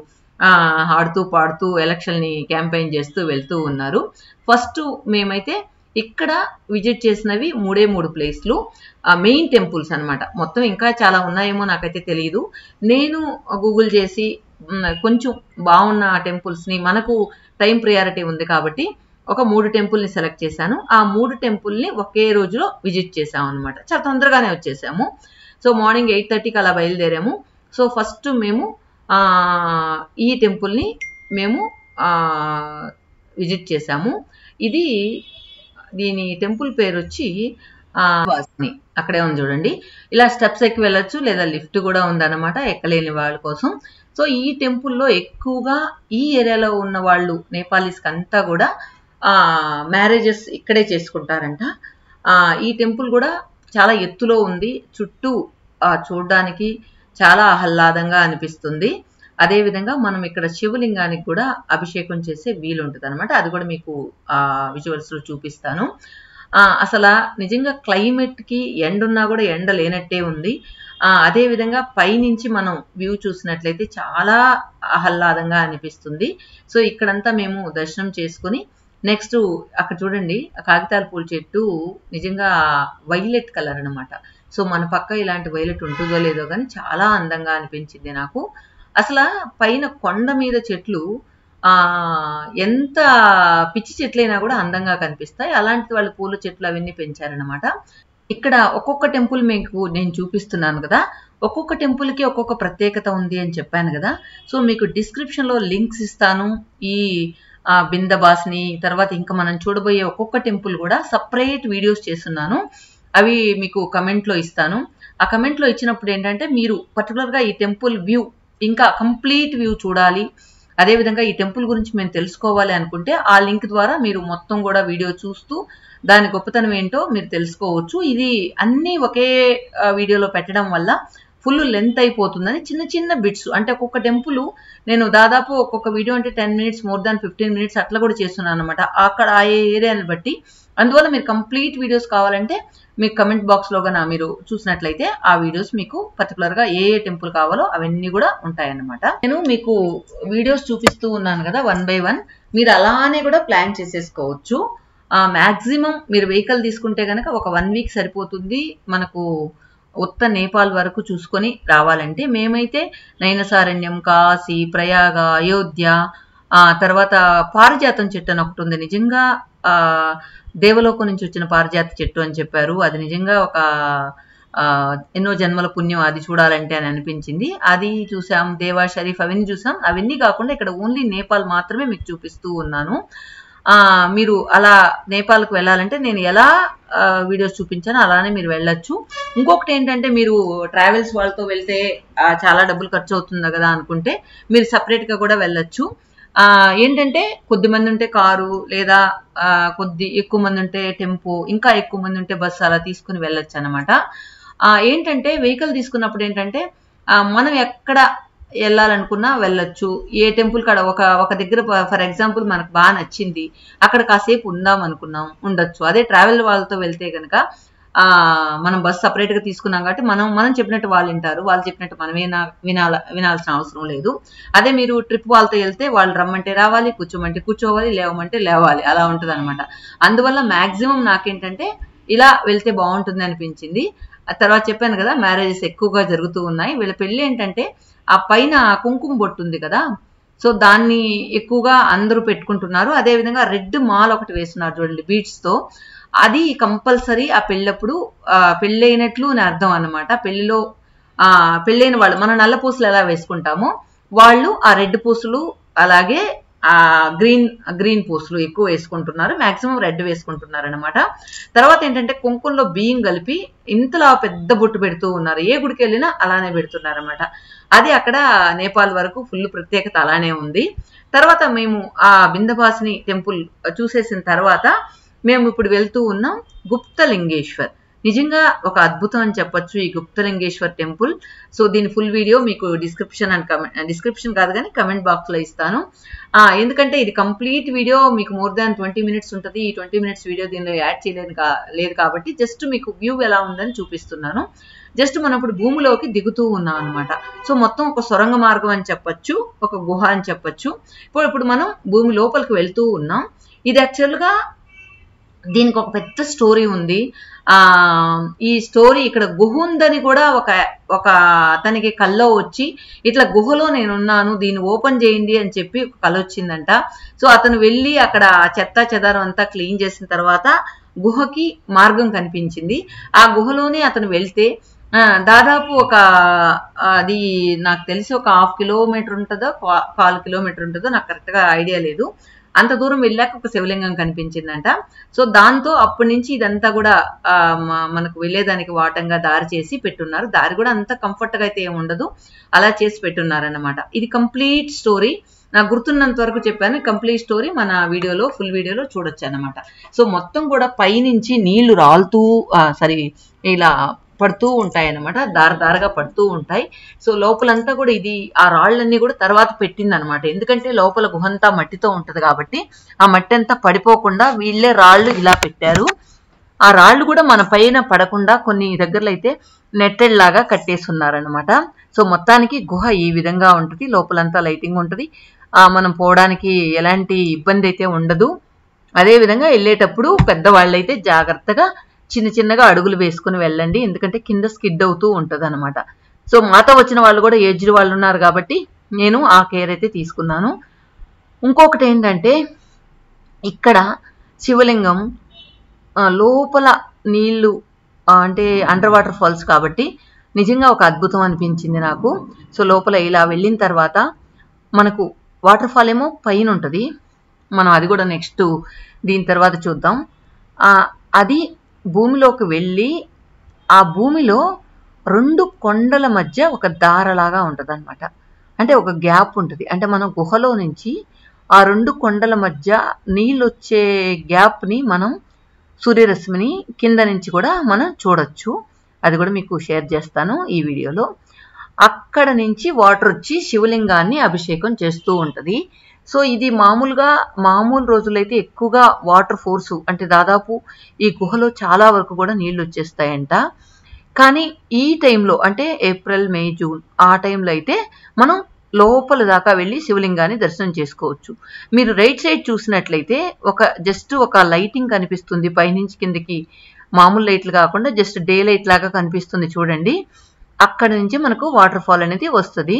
ఆడుతూ పాడుతూ ఎలక్షన్ని క్యాంపెయిన్ చేస్తూ వెళ్తూ ఉన్నారు. ఫస్ట్ మేమైతే ఇక్కడ విజిట్ చేసినవి 3 ప్లేస్లు మెయిన్ టెంపుల్స్ అనమాట. మొత్తం ఇంకా చాలా ఉన్నాయేమో నాకైతే తెలియదు. నేను గూగుల్ చేసి కొంచెం బాగున్న టెంపుల్స్ని, మనకు టైం ప్రియారిటీ ఉంది కాబట్టి ఒక 3 టెంపుల్ని సెలెక్ట్ చేశాను. ఆ 3 టెంపుల్ని ఒకే రోజులో విజిట్ చేసాము అనమాట. చాలా తొందరగానే వచ్చేసాము. సో మార్నింగ్ 8:30కి అలా బయలుదేరాము. సో ఫస్ట్ మేము ఈ టెంపుల్ని మేము విజిట్ చేసాము. దీని టెంపుల్ పేరు వచ్చి వాసిని, అక్కడే ఉంది చూడండి. ఇలా స్టెప్స్ ఎక్కి వెళ్ళొచ్చు, లేదా లిఫ్ట్ కూడా ఉందన్నమాట ఎక్కలేని వాళ్ళ కోసం. సో ఈ టెంపుల్లో ఎక్కువగా ఈ ఏరియాలో ఉన్న వాళ్ళు నేపాలీస్కి అంతా కూడా మ్యారేజెస్ ఇక్కడే చేసుకుంటారంట. ఈ టెంపుల్ కూడా చాలా ఎత్తులో ఉంది, చుట్టూ చూడడానికి చాలా ఆహ్లాదంగా అనిపిస్తుంది. అదేవిధంగా మనం ఇక్కడ శివలింగానికి కూడా అభిషేకం చేసే వీలు ఉంటుంది అనమాట. అది కూడా మీకు విజువల్స్లో చూపిస్తాను. అసలు నిజంగా క్లైమేట్కి ఎండున్నా కూడా ఎండ లేనట్టే ఉంది. అదేవిధంగా పైనుంచి మనం వ్యూ చూసినట్లయితే చాలా ఆహ్లాదంగా అనిపిస్తుంది. సో ఇక్కడంతా మేము దర్శనం చేసుకుని నెక్స్ట్ అక్కడ చూడండి కాగితాల పూల చెట్టు నిజంగా వైలెట్ కలర్ అనమాట. సో మన పక్క ఇలాంటి వైలెట్ ఉంటుందో లేదో కానీ చాలా అందంగా అనిపించింది నాకు. అసలు పైన కొండ మీద చెట్లు ఎంత పిచ్చి చెట్లైనా కూడా అందంగా కనిపిస్తాయి. అలాంటి వాళ్ళు పూల చెట్లు అవన్నీ పెంచారనమాట. ఇక్కడ ఒక్కొక్క టెంపుల్ మీకు నేను చూపిస్తున్నాను కదా, ఒక్కొక్క టెంపుల్కి ఒక్కొక్క ప్రత్యేకత ఉంది అని చెప్పాను కదా. సో మీకు డిస్క్రిప్షన్లో లింక్స్ ఇస్తాను. ఈ బిందబాస్ని తర్వాత ఇంకా మనం చూడబోయే ఒక్కొక్క టెంపుల్ కూడా సపరేట్ వీడియోస్ చేస్తున్నాను, అవి మీకు కమెంట్లో ఇస్తాను. ఆ కమెంట్లో ఇచ్చినప్పుడు ఏంటంటే మీరు పర్టికులర్గా ఈ టెంపుల్ వ్యూ ఇంకా కంప్లీట్ వ్యూ చూడాలి, అదేవిధంగా ఈ టెంపుల్ గురించి మేము తెలుసుకోవాలి అనుకుంటే ఆ లింక్ ద్వారా మీరు మొత్తం కూడా వీడియో చూస్తూ దాని గొప్పతనం ఏంటో మీరు తెలుసుకోవచ్చు. ఇది అన్నీ ఒకే వీడియోలో పెట్టడం వల్ల ఫుల్ లెంత్ అయిపోతుందని చిన్న చిన్న బిట్స్, అంటే ఒక్కొక్క టెంపుల్ నేను దాదాపు ఒక్కొక్క వీడియో అంటే 10 minutes మోర్ దాన్ 15 minutes అట్లా కూడా చేస్తున్నాను అనమాట, అక్కడ ఆ ఏరియాని బట్టి. అందువల్ల మీరు కంప్లీట్ వీడియోస్ కావాలంటే మీకు కమెంట్ బాక్స్లో కన్నా మీరు చూసినట్లయితే ఆ వీడియోస్ మీకు పర్టికులర్గా ఏ టెంపుల్ కావాలో అవన్నీ కూడా ఉంటాయన్నమాట. నేను మీకు వీడియోస్ చూపిస్తూ ఉన్నాను కదా 1 by 1, మీరు అలానే కూడా ప్లాన్ చేసేసుకోవచ్చు. మ్యాక్సిమం మీరు వెహికల్ తీసుకుంటే కనుక ఒక 1 week సరిపోతుంది మనకు ఉత్త నేపాల్ వరకు చూసుకొని రావాలంటే. మేమైతే నైనసారణ్యం, కాశీ, ప్రయాగ, అయోధ్య, తర్వాత పారిజాతం చెట్టు అని ఒకటి ఉంది. నిజంగా దేవలోకం నుంచి వచ్చిన పారిజాత చెట్టు అని చెప్పారు. అది నిజంగా ఒక ఎన్నో జన్మల పుణ్యం అది చూడాలంటే అని అనిపించింది. అది చూసాం. దేవా షరీఫ్ అవన్నీ చూసాం. అవన్నీ కాకుండా ఇక్కడ ఓన్లీ నేపాల్ మాత్రమే మీకు చూపిస్తూ ఉన్నాను. మీరు అలా నేపాల్కి వెళ్ళాలంటే నేను ఎలా వీడియోస్ చూపించానో అలానే మీరు వెళ్ళొచ్చు. ఇంకొకటి ఏంటంటే మీరు ట్రావెల్స్ వాళ్ళతో వెళ్తే చాలా డబ్బులు ఖర్చు అవుతుంది కదా అనుకుంటే మీరు సపరేట్గా కూడా వెళ్ళొచ్చు. ఏంటంటే కొద్ది మంది ఉంటే కారు, లేదా కొద్ది ఎక్కువ మంది ఉంటే టెంపో, ఇంకా ఎక్కువ మంది ఉంటే బస్సు అలా తీసుకుని వెళ్ళొచ్చు అనమాట. ఏంటంటే వెహికల్ తీసుకున్నప్పుడు ఏంటంటే మనం ఎక్కడ వెళ్ళాలనుకున్నా వెళ్ళొచ్చు. ఏ టెంపుల్ కాడ ఒక దగ్గర ఫర్ ఎగ్జాంపుల్ మనకు బాగా నచ్చింది, అక్కడ కాసేపు ఉందాం అనుకున్నాం, ఉండొచ్చు. అదే ట్రావెల్ వాళ్ళతో వెళ్తే కనుక మనం బస్సు సపరేట్గా తీసుకున్నాం కాబట్టి మనం చెప్పినట్టు వాళ్ళు వింటారు, వాళ్ళు చెప్పినట్టు మనమేనా వినాల్సిన అవసరం లేదు. అదే మీరు ట్రిప్ వాళ్ళతో వెళ్తే వాళ్ళు రమ్మంటే రావాలి, కూర్చోమంటే కూర్చోవాలి, లేవమంటే లేవాలి, అలా ఉంటుంది అనమాట. అందువల్ల మ్యాక్సిమం నాకేంటంటే ఇలా వెళ్తే బాగుంటుంది అనిపించింది. తర్వాత చెప్పాను కదా మ్యారేజెస్ ఎక్కువగా జరుగుతూ ఉన్నాయి. వీళ్ళ పెళ్ళి ఏంటంటే ఆ పైన కుంకుమ బొట్టు ఉంది కదా, సో దాన్ని ఎక్కువగా అందరూ పెట్టుకుంటున్నారు. అదేవిధంగా రెడ్ మాల్ ఒకటి వేస్తున్నారు చూడండి బీడ్స్తో, అది కంపల్సరీ ఆ పెళ్ళప్పుడు పెళ్ళైనట్లు అని అర్థం అనమాట. పెళ్లిలో పెళ్ళైన వాళ్ళు మనం నల్ల పూసలు ఎలా వేసుకుంటామో వాళ్ళు ఆ రెడ్ పూసలు అలాగే గ్రీన్ పూసలు ఎక్కువ వేసుకుంటున్నారు, మాక్సిమం రెడ్ వేసుకుంటున్నారు అనమాట. తర్వాత ఏంటంటే కుంకుమలో బియ్యం కలిపి ఇంతలా పెద్ద బొట్టు పెడుతూ ఉన్నారు. ఏ గుడికి వెళ్ళినా అలానే పెడుతున్నారు అనమాట. అది అక్కడ నేపాల్ వరకు ఫుల్ ప్రత్యేకత అలానే ఉంది. తర్వాత మేము ఆ బిందవాసిని టెంపుల్ చూసేసిన తర్వాత మేము ఇప్పుడు వెళ్తూ ఉన్నాం గుప్తలింగేశ్వర్. నిజంగా ఒక అద్భుతం అని చెప్పొచ్చు ఈ గుప్తలింగేశ్వర్ టెంపుల్. సో దీని ఫుల్ వీడియో మీకు డిస్క్రిప్షన్ కాదు కానీ కమెంట్ బాక్స్ లో ఇస్తాను. ఎందుకంటే ఇది కంప్లీట్ వీడియో మీకు మోర్ దాన్ 20 minutes ఉంటుంది. ఈ 20 minutes వీడియో దీనిలో యాడ్ లేదు కాబట్టి జస్ట్ మీకు వ్యూ ఎలా ఉందని చూపిస్తున్నాను. జస్ట్ మనం ఇప్పుడు భూమిలోకి దిగుతూ ఉన్నాం అనమాట. సో మొత్తం ఒక సొరంగ మార్గం అని చెప్పొచ్చు, ఒక గుహ అని చెప్పొచ్చు. ఇప్పుడు మనం భూమి లోపలికి వెళ్తూ ఉన్నాం. ఇది యాక్చువల్గా దీనికి ఒక పెద్ద స్టోరీ ఉంది. ఈ స్టోరీ ఇక్కడ గుహ ఉందని కూడా ఒక అతనికి కల్లో వచ్చి ఇట్లా గుహలో నేనున్నాను దీన్ని ఓపెన్ చేయండి అని చెప్పి ఒక కల వచ్చిందంట. సో అతను వెళ్ళి అక్కడ చెత్త చెదారం అంతా క్లీన్ చేసిన తర్వాత గుహకి మార్గం కనిపించింది. ఆ గుహలోనే అతను వెళ్తే దాదాపు అది నాకు తెలిసి ఒక 1/2 kilometer ఉంటుందో 1/4 kilometer ఉంటుందో నాకు కరెక్ట్ గా ఐడియా లేదు. అంత దూరం వెళ్ళాక ఒక శివలింగం కనిపించిందంట. సో దాంతో అప్పటి నుంచి ఇదంతా కూడా మనకు వెళ్ళేదానికి వాటంగా దారి చేసి పెట్టున్నారు. దారి కూడా అంత కంఫర్ట్ గా అయితే ఏమి ఉండదు, అలా చేసి పెట్టున్నారన్నమాట. ఇది కంప్లీట్ స్టోరీ నాకు గుర్తున్నంత వరకు చెప్పాను. కంప్లీట్ స్టోరీ మన వీడియోలో ఫుల్ వీడియోలో చూడొచ్చు అన్నమాట. సో మొత్తం కూడా పైనుంచి నీళ్లు రాలుతూ ఇలా పడుతూ ఉంటాయి అన్నమాట, దారదారగా పడుతూ ఉంటాయి. సో లోపలంతా కూడా ఇది ఆ రాళ్ళన్నీ కూడా తర్వాత పెట్టింది అనమాట. ఎందుకంటే లోపల గుహంతా మట్టితో ఉంటది కాబట్టి ఆ మట్టి అంతా పడిపోకుండా వీళ్ళే రాళ్ళు ఇలా పెట్టారు. ఆ రాళ్ళు కూడా మన పైన పడకుండా కొన్ని దగ్గరలో అయితే నెట్టెడ్ లాగా కట్టేస్తున్నారనమాట. సో మొత్తానికి గుహ ఈ విధంగా ఉంటుంది. లోపలంతా లైటింగ్ ఉంటుంది. మనం పోవడానికి ఎలాంటి ఇబ్బంది అయితే ఉండదు. అదే విధంగా వెళ్ళేటప్పుడు పెద్దవాళ్ళైతే జాగ్రత్తగా చిన్నగా అడుగులు వేసుకుని వెళ్ళండి, ఎందుకంటే కింద స్కిడ్ అవుతూ ఉంటది అనమాట. సో మాతో వచ్చిన వాళ్ళు కూడా ఏజ్డ్ వాళ్ళు ఉన్నారు కాబట్టి నేను ఆ కేర్ అయితే తీసుకున్నాను. ఇంకొకటి ఏంటంటే ఇక్కడ శివలింగం లోపల నీళ్లు అంటే అండర్ వాటర్ ఫాల్స్ కాబట్టి నిజంగా ఒక అద్భుతం అనిపించింది నాకు. సో లోపల ఇలా వెళ్ళిన తర్వాత మనకు వాటర్ ఫాల్ ఏమో పైన ఉంటుంది, మనం అది కూడా నెక్స్ట్ దీని తర్వాత చూద్దాం. అది భూమిలోకి వెళ్ళి ఆ భూమిలో 2 కొండల మధ్య ఒక దారలాగా ఉంటుంది అనమాట. అంటే ఒక గ్యాప్ ఉంటుంది. అంటే మనం గుహలో నుంచి ఆ 2 కొండల మధ్య నీళ్ళు వచ్చే గ్యాప్ ని మనం సూర్యరశ్మిని కింద నుంచి కూడా మనం చూడొచ్చు. అది కూడా మీకు షేర్ చేస్తాను ఈ వీడియోలో. అక్కడ నుంచి వాటర్ వచ్చి శివలింగాన్ని అభిషేకం చేస్తూ ఉంటది. సో ఇది మామూలు రోజులైతే ఎక్కువగా వాటర్ ఫోర్సు అంటే దాదాపు ఈ గుహలో చాలా వరకు కూడా నీళ్లు వచ్చేస్తాయంట. కానీ ఈ టైంలో అంటే ఏప్రిల్, మే, జూన్ ఆ టైంలో అయితే మనం లోపల దాకా వెళ్ళి శివలింగాన్ని దర్శనం చేసుకోవచ్చు. మీరు రైట్ సైడ్ చూసినట్లయితే జస్ట్ ఒక లైటింగ్ కనిపిస్తుంది పైనుంచి కిందకి, మామూలు లైట్లు కాకుండా జస్ట్ డే లైట్ లాగా కనిపిస్తుంది చూడండి. అక్కడ నుంచి మనకు వాటర్ ఫాల్ అనేది వస్తుంది.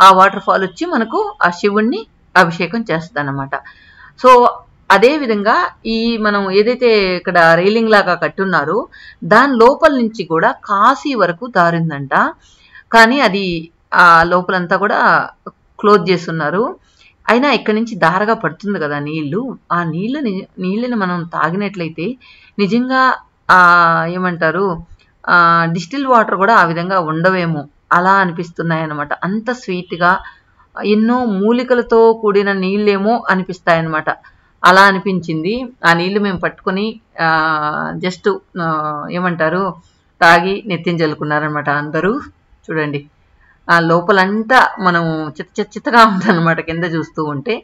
ఆ వాటర్ ఫాల్ వచ్చి మనకు ఆ శివుణ్ణి అభిషేకం చేస్తుంది అన్నమాట. సో అదే విధంగా ఈ మనం ఏదైతే ఇక్కడ రైలింగ్ లాగా కట్టున్నారో దాని లోపల నుంచి కూడా కాశీ వరకు దారిందంట. కానీ అది ఆ లోపలంతా కూడా క్లోజ్ చేస్తున్నారు. అయినా ఇక్కడి నుంచి దారగా పడుతుంది కదా నీళ్లు. ఆ నీళ్ళని మనం తాగినట్లయితే నిజంగా ఏమంటారు డిస్టిల్ వాటర్ కూడా ఆ విధంగా ఉండవేమో అలా అనిపిస్తున్నాయి అన్నమాట. అంత స్వీట్ గా ఎన్నో మూలికలతో కూడిన నీళ్ళేమో అనిపిస్తాయన్నమాట. అలా అనిపించింది. ఆ నీళ్లు మేము పట్టుకొని జస్ట్ ఏమంటారు తాగి నెత్తిన జల్లుకున్నారనమాట అందరూ. చూడండి ఆ లోపలంతా మనం చిత్తగా ఉందన్నమాట కింద చూస్తూ ఉంటే.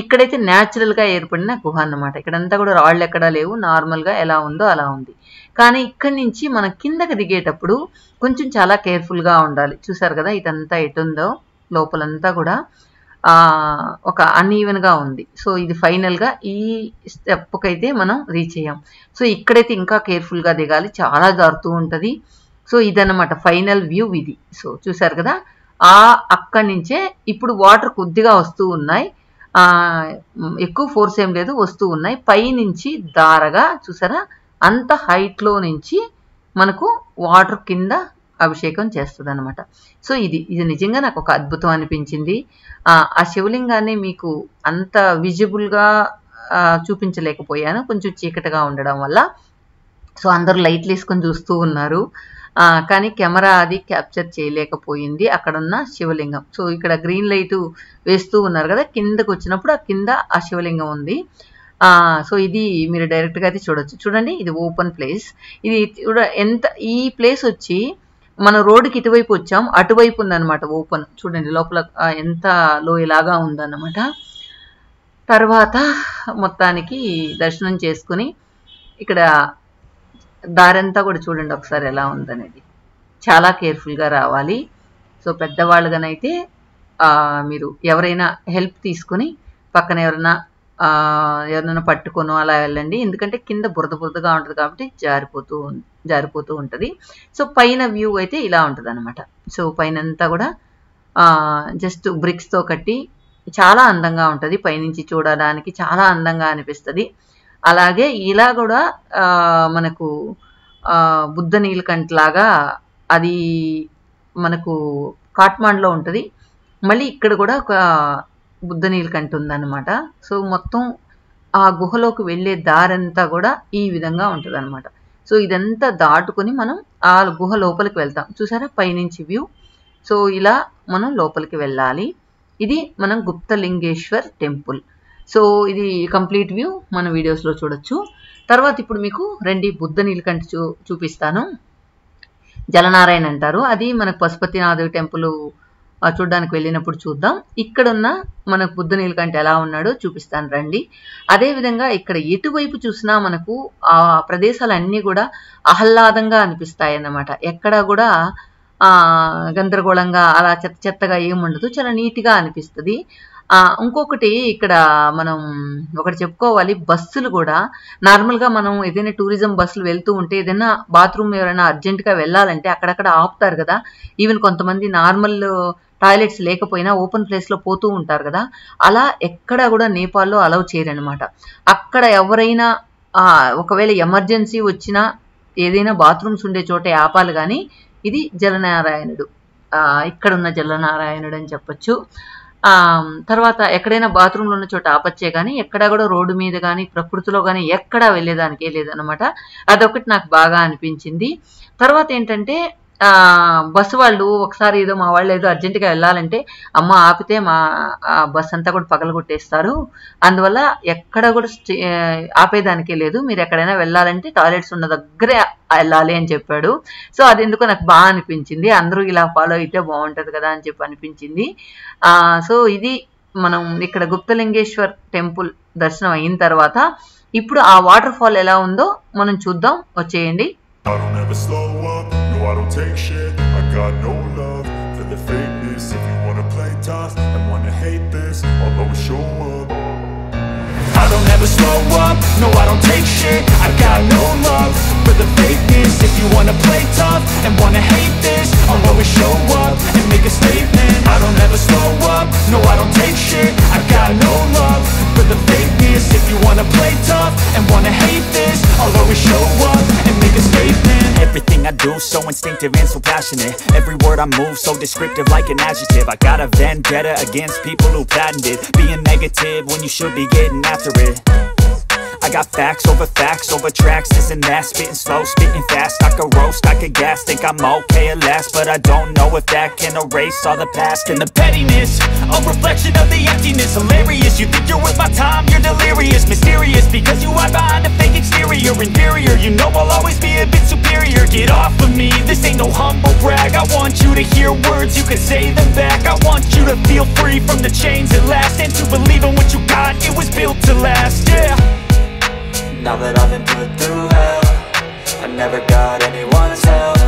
ఇక్కడైతే న్యాచురల్ గా ఏర్పడిన గుహ అన్నమాట. ఇక్కడంతా కూడా రాళ్ళు ఎక్కడా లేవు, నార్మల్ గా ఎలా ఉందో అలా ఉంది. కానీ ఇక్కడి నుంచి మనం కిందకి దిగేటప్పుడు కొంచెం చాలా కేర్ఫుల్ గా ఉండాలి. చూసారు కదా ఇదంతా ఎటుందో, లోపలంతా కూడా ఒక అన్ఈవెన్ గా ఉంది. సో ఇది ఫైనల్ గా ఈ స్టెప్ కైతే మనం రీచ్ అయ్యాం. సో ఇక్కడైతే ఇంకా కేర్ఫుల్ గా దిగాలి, చాలా జారుతూ ఉంటది. సో ఇదన్నమాట ఫైనల్ వ్యూ ఇది. సో చూసారు కదా అక్కడి నుంచే ఇప్పుడు వాటర్ కొద్దిగా వస్తూ ఉన్నాయి, ఎక్కువ ఫోర్స్ ఏం లేదు, వస్తూ ఉన్నాయి. పై నుంచి దారగా చూసారా అంత హైట్ లో నుంచి మనకు వాటర్ కింద అభిషేకం చేస్తుందన్నమాట. సో ఇది నిజంగా నాకు ఒక అద్భుతం అనిపించింది. ఆ శివలింగాన్ని మీకు అంత విజిబుల్గా చూపించలేకపోయాను, కొంచెం చీకటిగా ఉండడం వల్ల. సో అందరూ లైట్లు వేసుకొని చూస్తూ ఉన్నారు, కానీ కెమెరా అది క్యాప్చర్ చేయలేకపోయింది అక్కడున్న శివలింగం. సో ఇక్కడ గ్రీన్ లైట్ వేస్తూ ఉన్నారు కదా, కిందకు వచ్చినప్పుడు ఆ కింద ఆ శివలింగం ఉంది. సో ఇది మీరు డైరెక్ట్గా అయితే చూడొచ్చు. చూడండి, ఇది ఓపెన్ ప్లేస్. ఇది ఎంత, ఈ ప్లేస్ వచ్చి మనం రోడ్డుకి ఇటువైపు వచ్చాం, అటువైపు ఉందన్నమాట ఓపెన్. చూడండి లోపల ఎంత లోయలాగా ఉందన్నమాట. తర్వాత మొత్తానికి దర్శనం చేసుకుని ఇక్కడ దారంతా కూడా చూడండి ఒకసారి ఎలా ఉందనేది. చాలా కేర్ఫుల్గా రావాలి. సో పెద్దవాళ్ళుగానైతే మీరు ఎవరైనా హెల్ప్ తీసుకుని పక్కన ఎవరైనా పట్టుకొనో అలా వెళ్ళండి, ఎందుకంటే కింద బురదగా ఉంటుంది కాబట్టి జారిపోతూ ఉంటుంది. సో పైన వ్యూ అయితే ఇలా ఉంటుంది అనమాట. సో పైనంతా కూడా జస్ట్ బ్రిక్స్తో కట్టి చాలా అందంగా ఉంటుంది, పైనుంచి చూడడానికి చాలా అందంగా అనిపిస్తుంది. అలాగే ఇలా కూడా మనకు బుద్ధ నీలకంఠ్ లాగా అది మనకు కాట్మాండ్లో ఉంటుంది. మళ్ళీ ఇక్కడ కూడా ఒక బుద్ధ నీలకంఠ్ ఉందన్నమాట. సో మొత్తం ఆ గుహలోకి వెళ్ళే దారంతా కూడా ఈ విధంగా ఉంటుంది అనమాట. సో ఇదంతా దాటుకొని మనం ఆ గుహ లోపలికి వెళ్తాం. చూసారా పైనుంచి వ్యూ. సో ఇలా మనం లోపలికి వెళ్ళాలి. ఇది మనం గుప్తలింగేశ్వర్ టెంపుల్. సో ఇది కంప్లీట్ వ్యూ మన వీడియోస్లో చూడొచ్చు. తర్వాత ఇప్పుడు మీకు రెండి బుద్ధ నీలకంఠ్ చూపిస్తాను. జలనారాయణ అంటారు, అది మనకు పశుపతినాథ్ టెంపుల్ చూడడానికి వెళ్ళినప్పుడు చూద్దాం. ఇక్కడున్న మనకు బుద్ధ నీలకంఠ్ ఎలా ఉన్నాడో చూపిస్తాను రండి. అదేవిధంగా ఇక్కడ ఎటువైపు చూసినా మనకు ఆ ప్రదేశాలన్నీ కూడా ఆహ్లాదంగా అనిపిస్తాయి అన్నమాట. ఎక్కడ కూడా గందరగోళంగా అలా చెత్తగా ఏముండదు, చాలా నీట్గా అనిపిస్తుంది. ఇంకొకటి ఇక్కడ మనం ఒకటి చెప్పుకోవాలి, బస్సులు కూడా నార్మల్గా మనం ఏదైనా టూరిజం బస్సులు వెళ్తూ ఉంటే ఏదైనా బాత్రూమ్ ఎవరైనా అర్జెంటుగా వెళ్ళాలంటే అక్కడక్కడ ఆపుతారు కదా. ఈవెన్ కొంతమంది నార్మల్ టాయిలెట్స్ లేకపోయినా ఓపెన్ ప్లేస్లో పోతూ ఉంటారు కదా, అలా ఎక్కడా కూడా నేపాల్లో అలౌ చేయరనమాట. అక్కడ ఎవరైనా ఒకవేళ ఎమర్జెన్సీ వచ్చినా ఏదైనా బాత్రూమ్స్ ఉండే చోటే ఆపాలి. కానీ ఇది జలనారాయణుడు, ఇక్కడున్న జలనారాయణుడు అని చెప్పచ్చు. తర్వాత ఎక్కడైనా బాత్రూంలో ఉన్న చోట ఆపచ్చే కానీ ఎక్కడా కూడా రోడ్డు మీద కానీ ప్రకృతిలో కానీ ఎక్కడా వెళ్ళేదానికే లేదనమాట. అదొకటి నాకు బాగా అనిపించింది. తర్వాత ఏంటంటే బస్సు వాళ్ళు ఒకసారి ఏదో మా వాళ్ళు ఏదో అర్జెంటుగా వెళ్ళాలంటే అమ్మ ఆపితే మా బస్ అంతా కూడా పగలగొట్టేస్తారు, అందువల్ల ఎక్కడ కూడా ఆపేదానికే లేదు, మీరు ఎక్కడైనా వెళ్ళాలంటే టాయిలెట్స్ ఉన్న దగ్గరే వెళ్ళాలి అని చెప్పాడు. సో అది ఎందుకో నాకు బాగా అనిపించింది, అందరూ ఇలా ఫాలో అయితే బాగుంటుంది కదా అని చెప్పి అనిపించింది. సో ఇది మనం ఇక్కడ గుప్తలింగేశ్వర్ టెంపుల్ దర్శనం అయిన తర్వాత ఇప్పుడు ఆ వాటర్ ఫాల్ ఎలా ఉందో మనం చూద్దాం, వచ్చేయండి. I don't ever slow up, no I don't take shit. I got no love for the fakeness. If you wanna play tough and wanna hate this, I'll always show up. I don't ever slow up, no I don't take shit. I got no love for the fakeness. If you wanna play tough and wanna hate this, I'll always show up and make a statement. I don't ever slow up, no I don't take shit. I got no love for the fakeness. If you wanna play tough and wanna hate this, I'll always show up and make a statement. Everything I do so instinctive and so passionate. Every word I move so descriptive like an adjective. I got a vendetta against people who patented being negative when you should be getting after it. I got facts over tracks, this and that. Spitting slow, spitting fast. I could roast, I could gas. Think I'm okay at last, but I don't know if that can erase all the past. And the pettiness, a reflection of the emptiness. Hilarious, you think you're worth my time, you're delirious. Mysterious, because you hide behind a fake exterior. Inferior, you know I'll always be a bit superior. Get off of me, this ain't no humble brag. I want you to hear words, you can say them back. I want you to feel free from the chains at last, and to believe in what you got, it was built to last, yeah. Now that I've been put through hell, I never got anyone's help.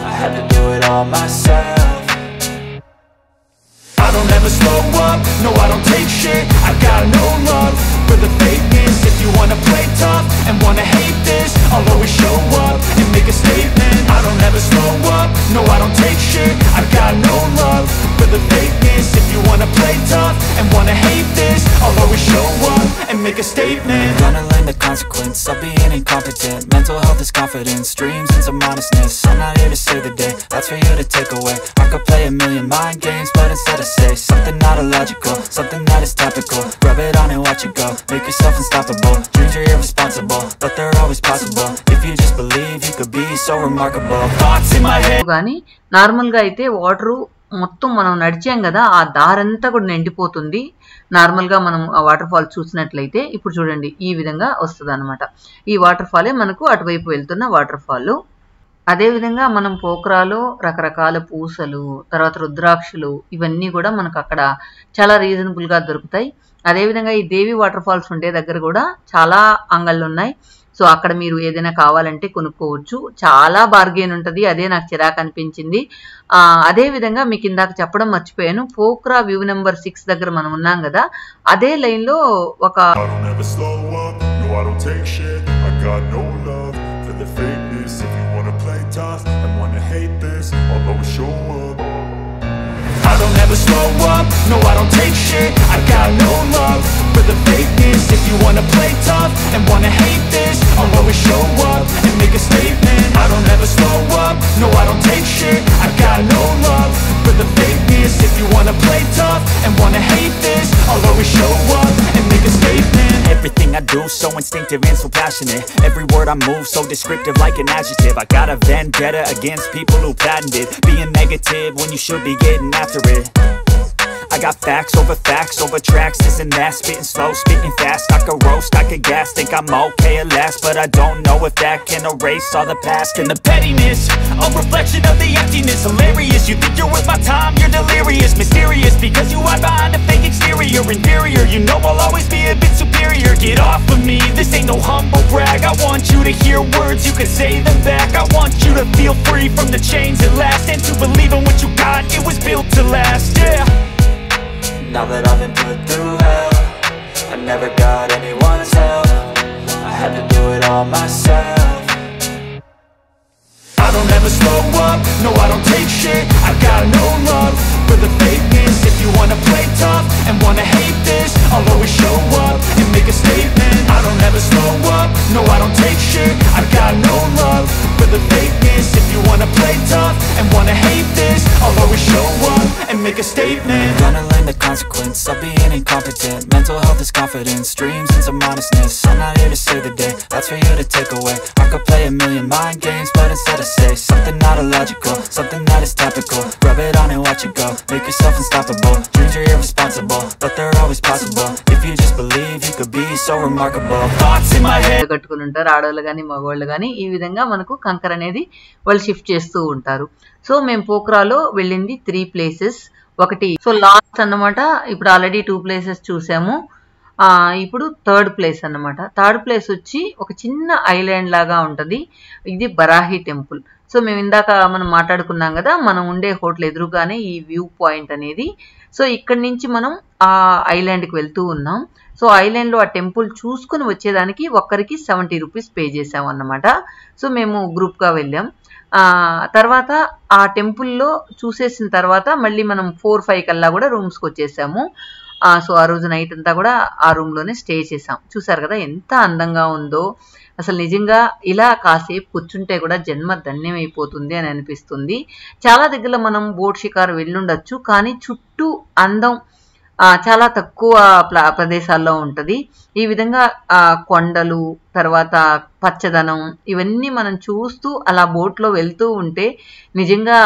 I had to do it all myself. I don't ever slow up, no I don't take shit. I got no love for the fakeness. If you wanna play tough and wanna hate this, I'll always show up and make a statement. I don't ever slow up, no I don't take shit. I got no love for the fakeness. If you wanna play tough and wanna hate this, I'll always show up and and make a statement. Gonna learn the consequence of being incompetent. Mental health is confidence, dreams and some honestness. I'm not here to save the day, that's for you to take away. I could play a million mind games, but instead I say something not illogical, something that is topical. Rub it on and watch it go, make yourself unstoppable. Dreams are irresponsible, but they're always possible. If you just believe, you could be so remarkable. Thoughts in my head. కానీ normal గా అయితే water మొత్తం మనం నడిచాం కదా, ఆ దారంతా కూడా నిండిపోతుంది. నార్మల్ గా మనం ఆ వాటర్ ఫాల్ చూసినట్లయితే ఇప్పుడు చూడండి ఈ విధంగా వస్తుంది అనమాట. ఈ వాటర్ ఫాలే మనకు అటువైపు వెళ్తున్న వాటర్ ఫాల్. అదే విధంగా మనం పోఖరాలో రకరకాల పూసలు, తర్వాత రుద్రాక్షలు, ఇవన్నీ కూడా మనకు అక్కడ చాలా రీజనబుల్ గా దొరుకుతాయి. అదే విధంగా ఈ దేవి వాటర్ ఫాల్స్ ఉండే దగ్గర కూడా చాలా అంగళ్ళు ఉన్నాయి. సో అక్కడ మీరు ఏదైనా కావాలంటే కొనుక్కోవచ్చు. చాలా బార్గెన్ ఉంటుంది, అదే నాకు చిరాకు అనిపించింది. అదే విధంగా మీకు ఇందాక చెప్పడం మర్చిపోయాను, పోఖ్రా వ్యూ నెంబర్ 6 దగ్గర మనం ఉన్నాం కదా, అదే లైన్ లో ఒక I don't ever slow up, no I don't take shit. I got no love for the fakeness. If you wanna play tough and wanna hate this, I'll always show up and make a statement. I don't ever slow up, no I don't take shit. I got no love for the fakeness. If you wanna play tough and wanna hate this, I'll always show up and make a statement. Everything I do so instinctive and so passionate. Every word I move so descriptive like an adjective. I got a vendetta against people who patented being negative when you should be getting after it. I got facts over tracks, this and that. Spitting slow, spitting fast. I could roast, I could gas. Think I'm okay at last, but I don't know if that can erase all the past. And the pettiness, a reflection of the emptiness. Hilarious, you think you're worth my time, you're delirious. Mysterious, because you hide behind a fake exterior. Inferior, you know I'll always be a bit superior. Get off of me, this ain't no humble brag. I want you to hear words, you can say them back. I want you to feel free from the chains at last, and to believe in what you got, it was built to last, yeah. Now that I've been put through hell, I never got anyone's help. I had to do it all myself. I don't ever slow up, no I don't take shit. I got no love for the fakeness. If you wanna play tough and wanna hate this, I'll always show up and make a statement. I don't ever slow up, no I don't take shit. I got no love for the fakeness. If you wanna play tough and wanna hate this, I'll always show up and make a statement. Gonna learn the consequence of being incompetent. Mental health is confidence, dreams and some honestness. I'm not here to save the day, that's for you to take away. I could play a million mind games, but instead I say something not illogical, something that is topical. Rub it on and watch it go, make yourself unstoppable. Dreams are irresponsible, but they're always possible. If you just believe, you could be so remarkable. Thoughts in my head. కట్టుకుని ఉంటారు ఆడవాళ్ళు కానీ మగవాళ్ళు కానీ. ఈ విధంగా మనకు కంకర్ అనేది వాళ్ళు షిఫ్ట్ చేస్తూ ఉంటారు. సో మేము పోఖ్రాలో వెళ్ళింది 3 ప్లేసెస్. ఒకటి సో లాస్ట్ అన్నమాట. ఇప్పుడు ఆల్రెడీ 2 ప్లేసెస్ చూసాము. ఇప్పుడు థర్డ్ ప్లేస్ అన్నమాట. థర్డ్ ప్లేస్ వచ్చి ఒక చిన్న ఐలాండ్ లాగా ఉంటది. ఇది బరాహి టెంపుల్. సో మేము ఇందాక మనం మాట్లాడుకున్నాం కదా, మనం ఉండే హోటల్ ఎదురుగానే ఈ వ్యూ పాయింట్ అనేది. సో ఇక్కడి నుంచి మనం ఆ ఐలాండ్కి వెళ్తూ ఉన్నాం. సో ఐలాండ్లో ఆ టెంపుల్ చూసుకుని వచ్చేదానికి ఒక్కరికి 70 రూపీస్ పే చేసాం అన్నమాట. సో మేము గ్రూప్గా వెళ్ళాం. తర్వాత ఆ టెంపుల్లో చూసేసిన తర్వాత మళ్ళీ మనం 4-5 కల్లా కూడా రూమ్స్కి వచ్చేసాము. సో ఆ రోజు నైట్ అంతా కూడా ఆ రూమ్లోనే స్టే చేసాం. చూసారు కదా ఎంత అందంగా ఉందో. అసలు నిజంగా ఇలా కాసేపు కూర్చుంటే కూడా జన్మ ధన్యమైపోతుంది అని అనిపిస్తుంది. చాలా దగ్గర మనం బోట్ షికారు వెళ్ళుండొచ్చు, కానీ చుట్టూ అందం చాలా తక్కువ ప్రదేశాల్లో ఉంటది. ఈ విధంగా కొండలు, తర్వాత పచ్చదనం, ఇవన్నీ మనం చూస్తూ అలా బోట్లో వెళ్తూ ఉంటే నిజంగా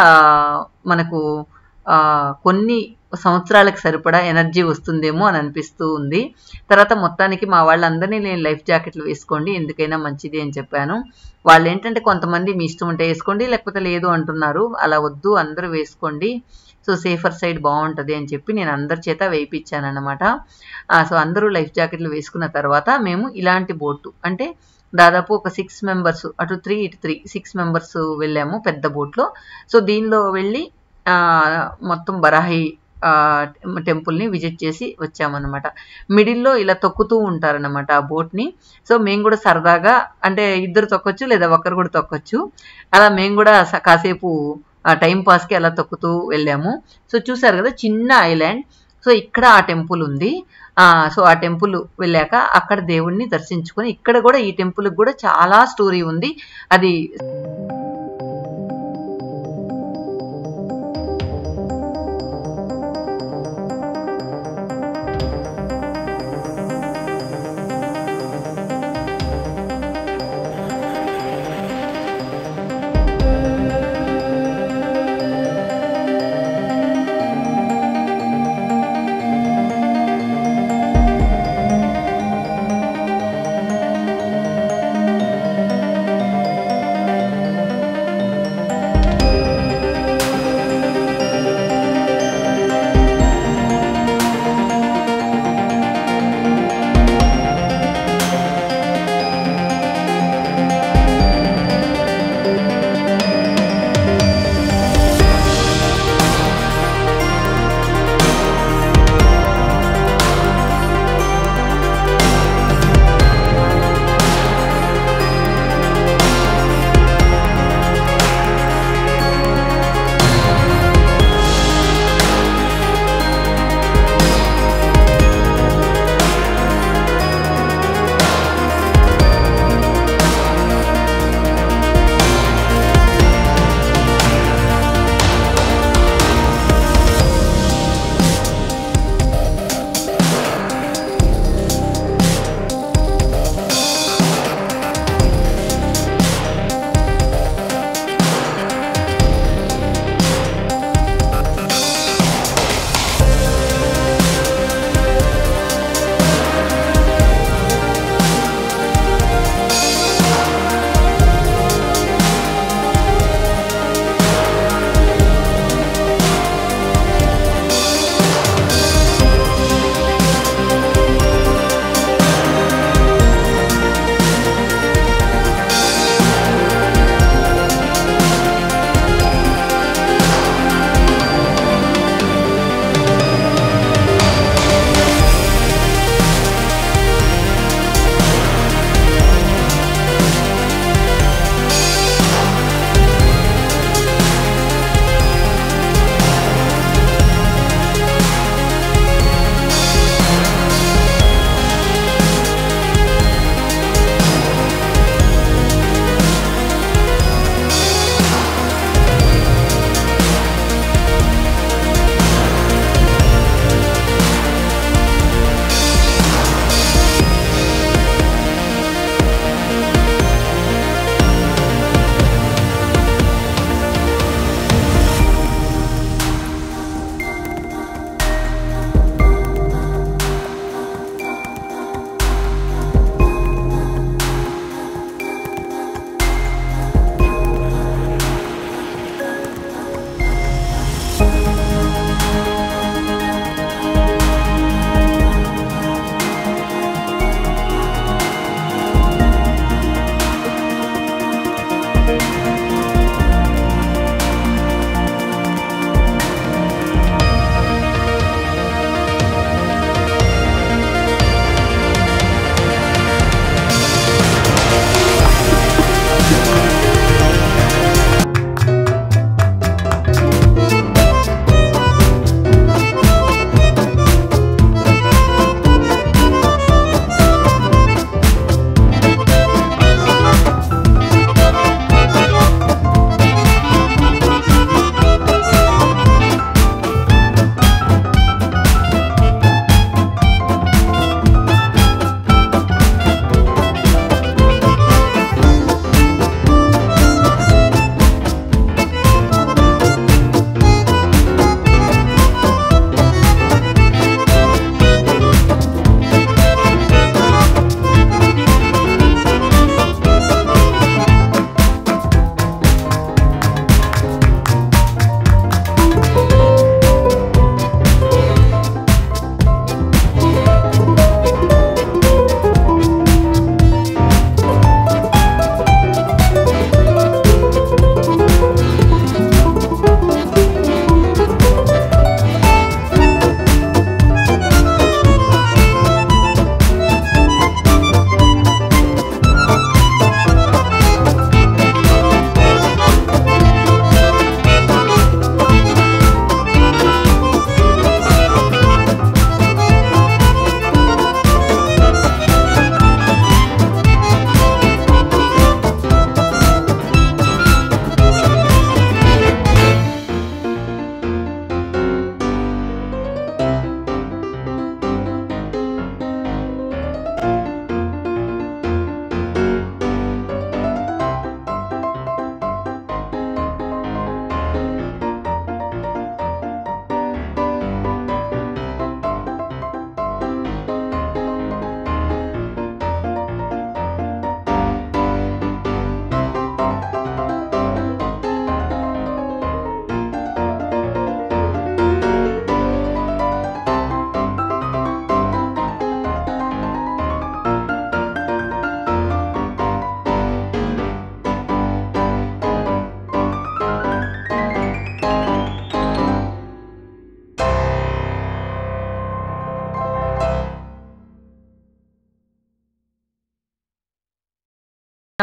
మనకు కొన్ని సంవత్సరాలకు సరిపడా ఎనర్జీ వస్తుందేమో అని అనిపిస్తూ ఉంది. తర్వాత మొత్తానికి మా వాళ్ళందరినీ నేను లైఫ్ జాకెట్లు వేసుకోండి, ఎందుకైనా మంచిది అని చెప్పాను. వాళ్ళు ఏంటంటే కొంతమంది మీ ఇష్టం ఉంటే వేసుకోండి, లేకపోతే లేదు అంటున్నారు. అలా వద్దు, అందరూ వేసుకోండి, సో సేఫర్ సైడ్ బాగుంటుంది అని చెప్పి నేను అందరి చేత వేయించాను అనమాట. సో అందరూ లైఫ్ జాకెట్లు వేసుకున్న తర్వాత మేము ఇలాంటి బోటు అంటే దాదాపు ఒక 6 మెంబర్స్, అటు 3 ఇటు 3, 6 మెంబర్స్ వెళ్ళాము పెద్ద బోట్లో. సో దీనిలో వెళ్ళి మొత్తం బరాహి టెంపుల్ని విజిట్ చేసి వచ్చామన్నమాట. మిడిల్లో ఇలా తొక్కుతూ ఉంటారన్నమాట ఆ బోట్ని. సో మేము కూడా సరదాగా, అంటే ఇద్దరు తొక్కొచ్చు లేదా ఒకరు కూడా తొక్కొచ్చు, అలా మేము కూడా కాసేపు టైం పాస్కి అలా తొక్కుతూ వెళ్ళాము. సో చూసారు కదా చిన్న ఐలాండ్. సో ఇక్కడ ఆ టెంపుల్ ఉంది. సో ఆ టెంపుల్ వెళ్ళాక అక్కడ దేవుణ్ణి దర్శించుకొని, ఇక్కడ కూడా ఈ టెంపుల్కి కూడా చాలా స్టోరీ ఉంది. అది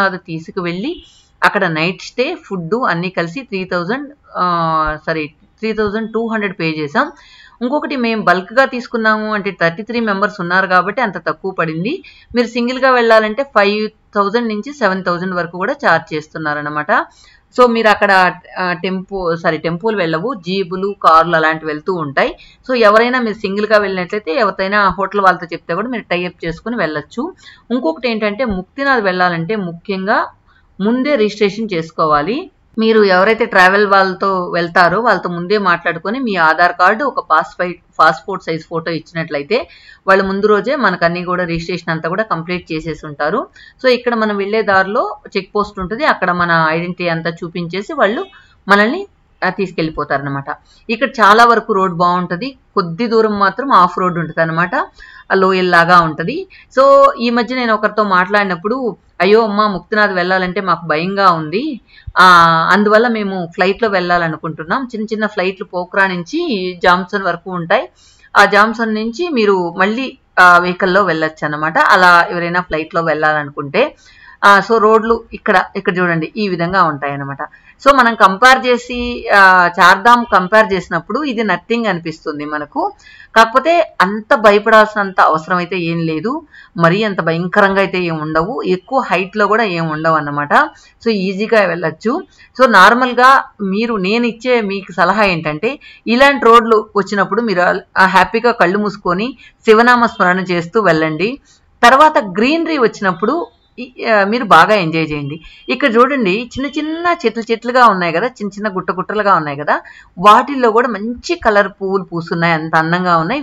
ముక్తినాథ్ తీసుకువెళ్ళి అక్కడ నైట్ స్టే ఫుడ్ అన్నీ కలిసి 3200 పే చేసాం. ఇంకొకటి మేము బల్క్గా తీసుకున్నాము అంటే 33 మెంబర్స్ ఉన్నారు కాబట్టి అంత తక్కువ పడింది. మీరు సింగిల్గా వెళ్ళాలంటే 5000 నుంచి 7000 వరకు కూడా ఛార్జ్ చేస్తున్నారనమాట. సో మీరు అక్కడ టెంపుల్ వెళ్ళవు, జీబులు కార్లు అలాంటివి వెళ్తూ ఉంటాయి. సో ఎవరైనా మీరు సింగిల్గా వెళ్ళినట్లయితే ఎవరైనా హోటల్ వాళ్ళతో చెప్తే కూడా మీరు టైఅప్ చేసుకుని వెళ్ళొచ్చు. ఇంకొకటి ఏంటంటే ముక్తినాథ్ వెళ్ళాలంటే ముఖ్యంగా ముందే రిజిస్ట్రేషన్ చేసుకోవాలి. మీరు ఎవరైతే ట్రావెల్ వాళ్ళతో వెళ్తారో వాళ్ళతో ముందే మాట్లాడుకొని మీ ఆధార్ కార్డు, ఒక పాస్పోర్ట్ సైజ్ ఫోటో ఇచ్చినట్లయితే వాళ్ళు ముందు రోజే మనకు అన్ని కూడా రిజిస్ట్రేషన్ అంతా కూడా కంప్లీట్ చేసేసి ఉంటారు. సో ఇక్కడ మనం వెళ్లే దారిలో చెక్ పోస్ట్ ఉంటుంది, అక్కడ మన ఐడెంటిటీ అంతా చూపించేసి వాళ్ళు మనల్ని తీసుకెళ్ళిపోతారనమాట. ఇక్కడ చాలా వరకు రోడ్ బాగుంటుంది, కొద్ది దూరం మాత్రం ఆఫ్ రోడ్ ఉంటుంది అనమాట, లోయల్లాగా ఉంటుంది. సో ఈ మధ్య నేను ఒకరితో మాట్లాడినప్పుడు, అయ్యో అమ్మ ముక్తినాథ్ వెళ్ళాలంటే మాకు భయంగా ఉంది, అందువల్ల మేము ఫ్లైట్లో వెళ్ళాలనుకుంటున్నాం. చిన్న చిన్న ఫ్లైట్లు పోఖ్రా నుంచి జామ్సన్ వరకు ఉంటాయి, ఆ జామ్సన్ నుంచి మీరు మళ్ళీ వెహికల్లో వెళ్ళొచ్చు అనమాట. అలా ఎవరైనా ఫ్లైట్లో వెళ్ళాలనుకుంటే సో రోడ్లు ఇక్కడ చూడండి ఈ విధంగా ఉంటాయి అన్నమాట. సో మనం కంపేర్ చేసి చార్ధామ్ కంపేర్ చేసినప్పుడు ఇది నథింగ్ అనిపిస్తుంది మనకు. కాకపోతే అంత భయపడాల్సినంత అవసరం అయితే ఏం లేదు, మరీ అంత భయంకరంగా అయితే ఏం ఉండవు, ఎక్కువ హైట్లో కూడా ఏం ఉండవు అన్నమాట. సో ఈజీగా వెళ్ళొచ్చు. సో నార్మల్గా నేను ఇచ్చే మీకు సలహా ఏంటంటే ఇలాంటి రోడ్లు వచ్చినప్పుడు మీరు హ్యాపీగా కళ్ళు మూసుకొని శివనామ స్మరణ చేస్తూ వెళ్ళండి. తర్వాత గ్రీనరీ వచ్చినప్పుడు మీరు బాగా ఎంజాయ్ చేయండి. ఇక్కడ చూడండి చిన్న చిన్న చెట్లుగా ఉన్నాయి కదా, చిన్న చిన్న గుట్టలుగా ఉన్నాయి కదా, వాటిల్లో కూడా మంచి కలర్ పువ్వులు పూస్తున్నాయి, అంత అందంగా ఉన్నాయి.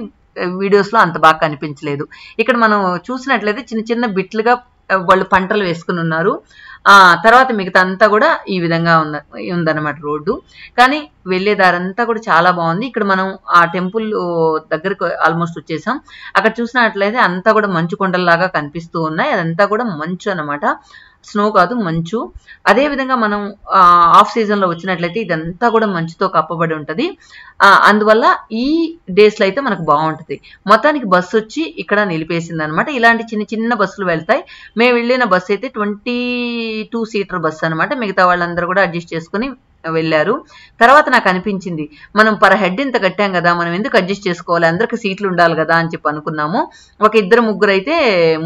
వీడియోస్లో అంత బాగా కనిపించలేదు. ఇక్కడ మనం చూసినట్లయితే చిన్న చిన్న బిట్లుగా వాళ్ళు పంటలు వేసుకుని ఉన్నారు. తర్వాత మిగతా అంతా కూడా ఈ విధంగా ఉందన్నమాట రోడ్డు. కానీ వెళ్ళేదారంతా కూడా చాలా బాగుంది. ఇక్కడ మనం ఆ టెంపుల్ దగ్గరకు ఆల్మోస్ట్ వచ్చేసాం. అక్కడ చూసినట్లయితే అంతా కూడా మంచు కొండల్లాగా కనిపిస్తూ ఉన్నాయి, అదంతా కూడా మంచు అన్నమాట, స్నో కాదు మంచు. అదేవిధంగా మనం ఆఫ్ సీజన్లో వచ్చినట్లయితే ఇదంతా కూడా మంచుతో కప్పబడి ఉంటుంది. అందువల్ల ఈ డేస్లో అయితే మనకు బాగుంటుంది. మొత్తానికి బస్సు వచ్చి ఇక్కడ నిలిపేసింది అనమాట. ఇలాంటి చిన్న చిన్న బస్సులు వెళ్తాయి. మేము వెళ్ళిన బస్సు అయితే 22 సీటర్ బస్సు అనమాట. మిగతా వాళ్ళందరూ కూడా అడ్జస్ట్ చేసుకుని వెళ్ళారు. తర్వాత నాకు అనిపించింది, మనం పర్ హెడ్ ఇంత కట్టాం కదా, మనం ఎందుకు అడ్జస్ట్ చేసుకోవాలి, అందరికి సీట్లు ఉండాలి కదా అని చెప్పి అనుకున్నాము. ఒక 2-3 అయితే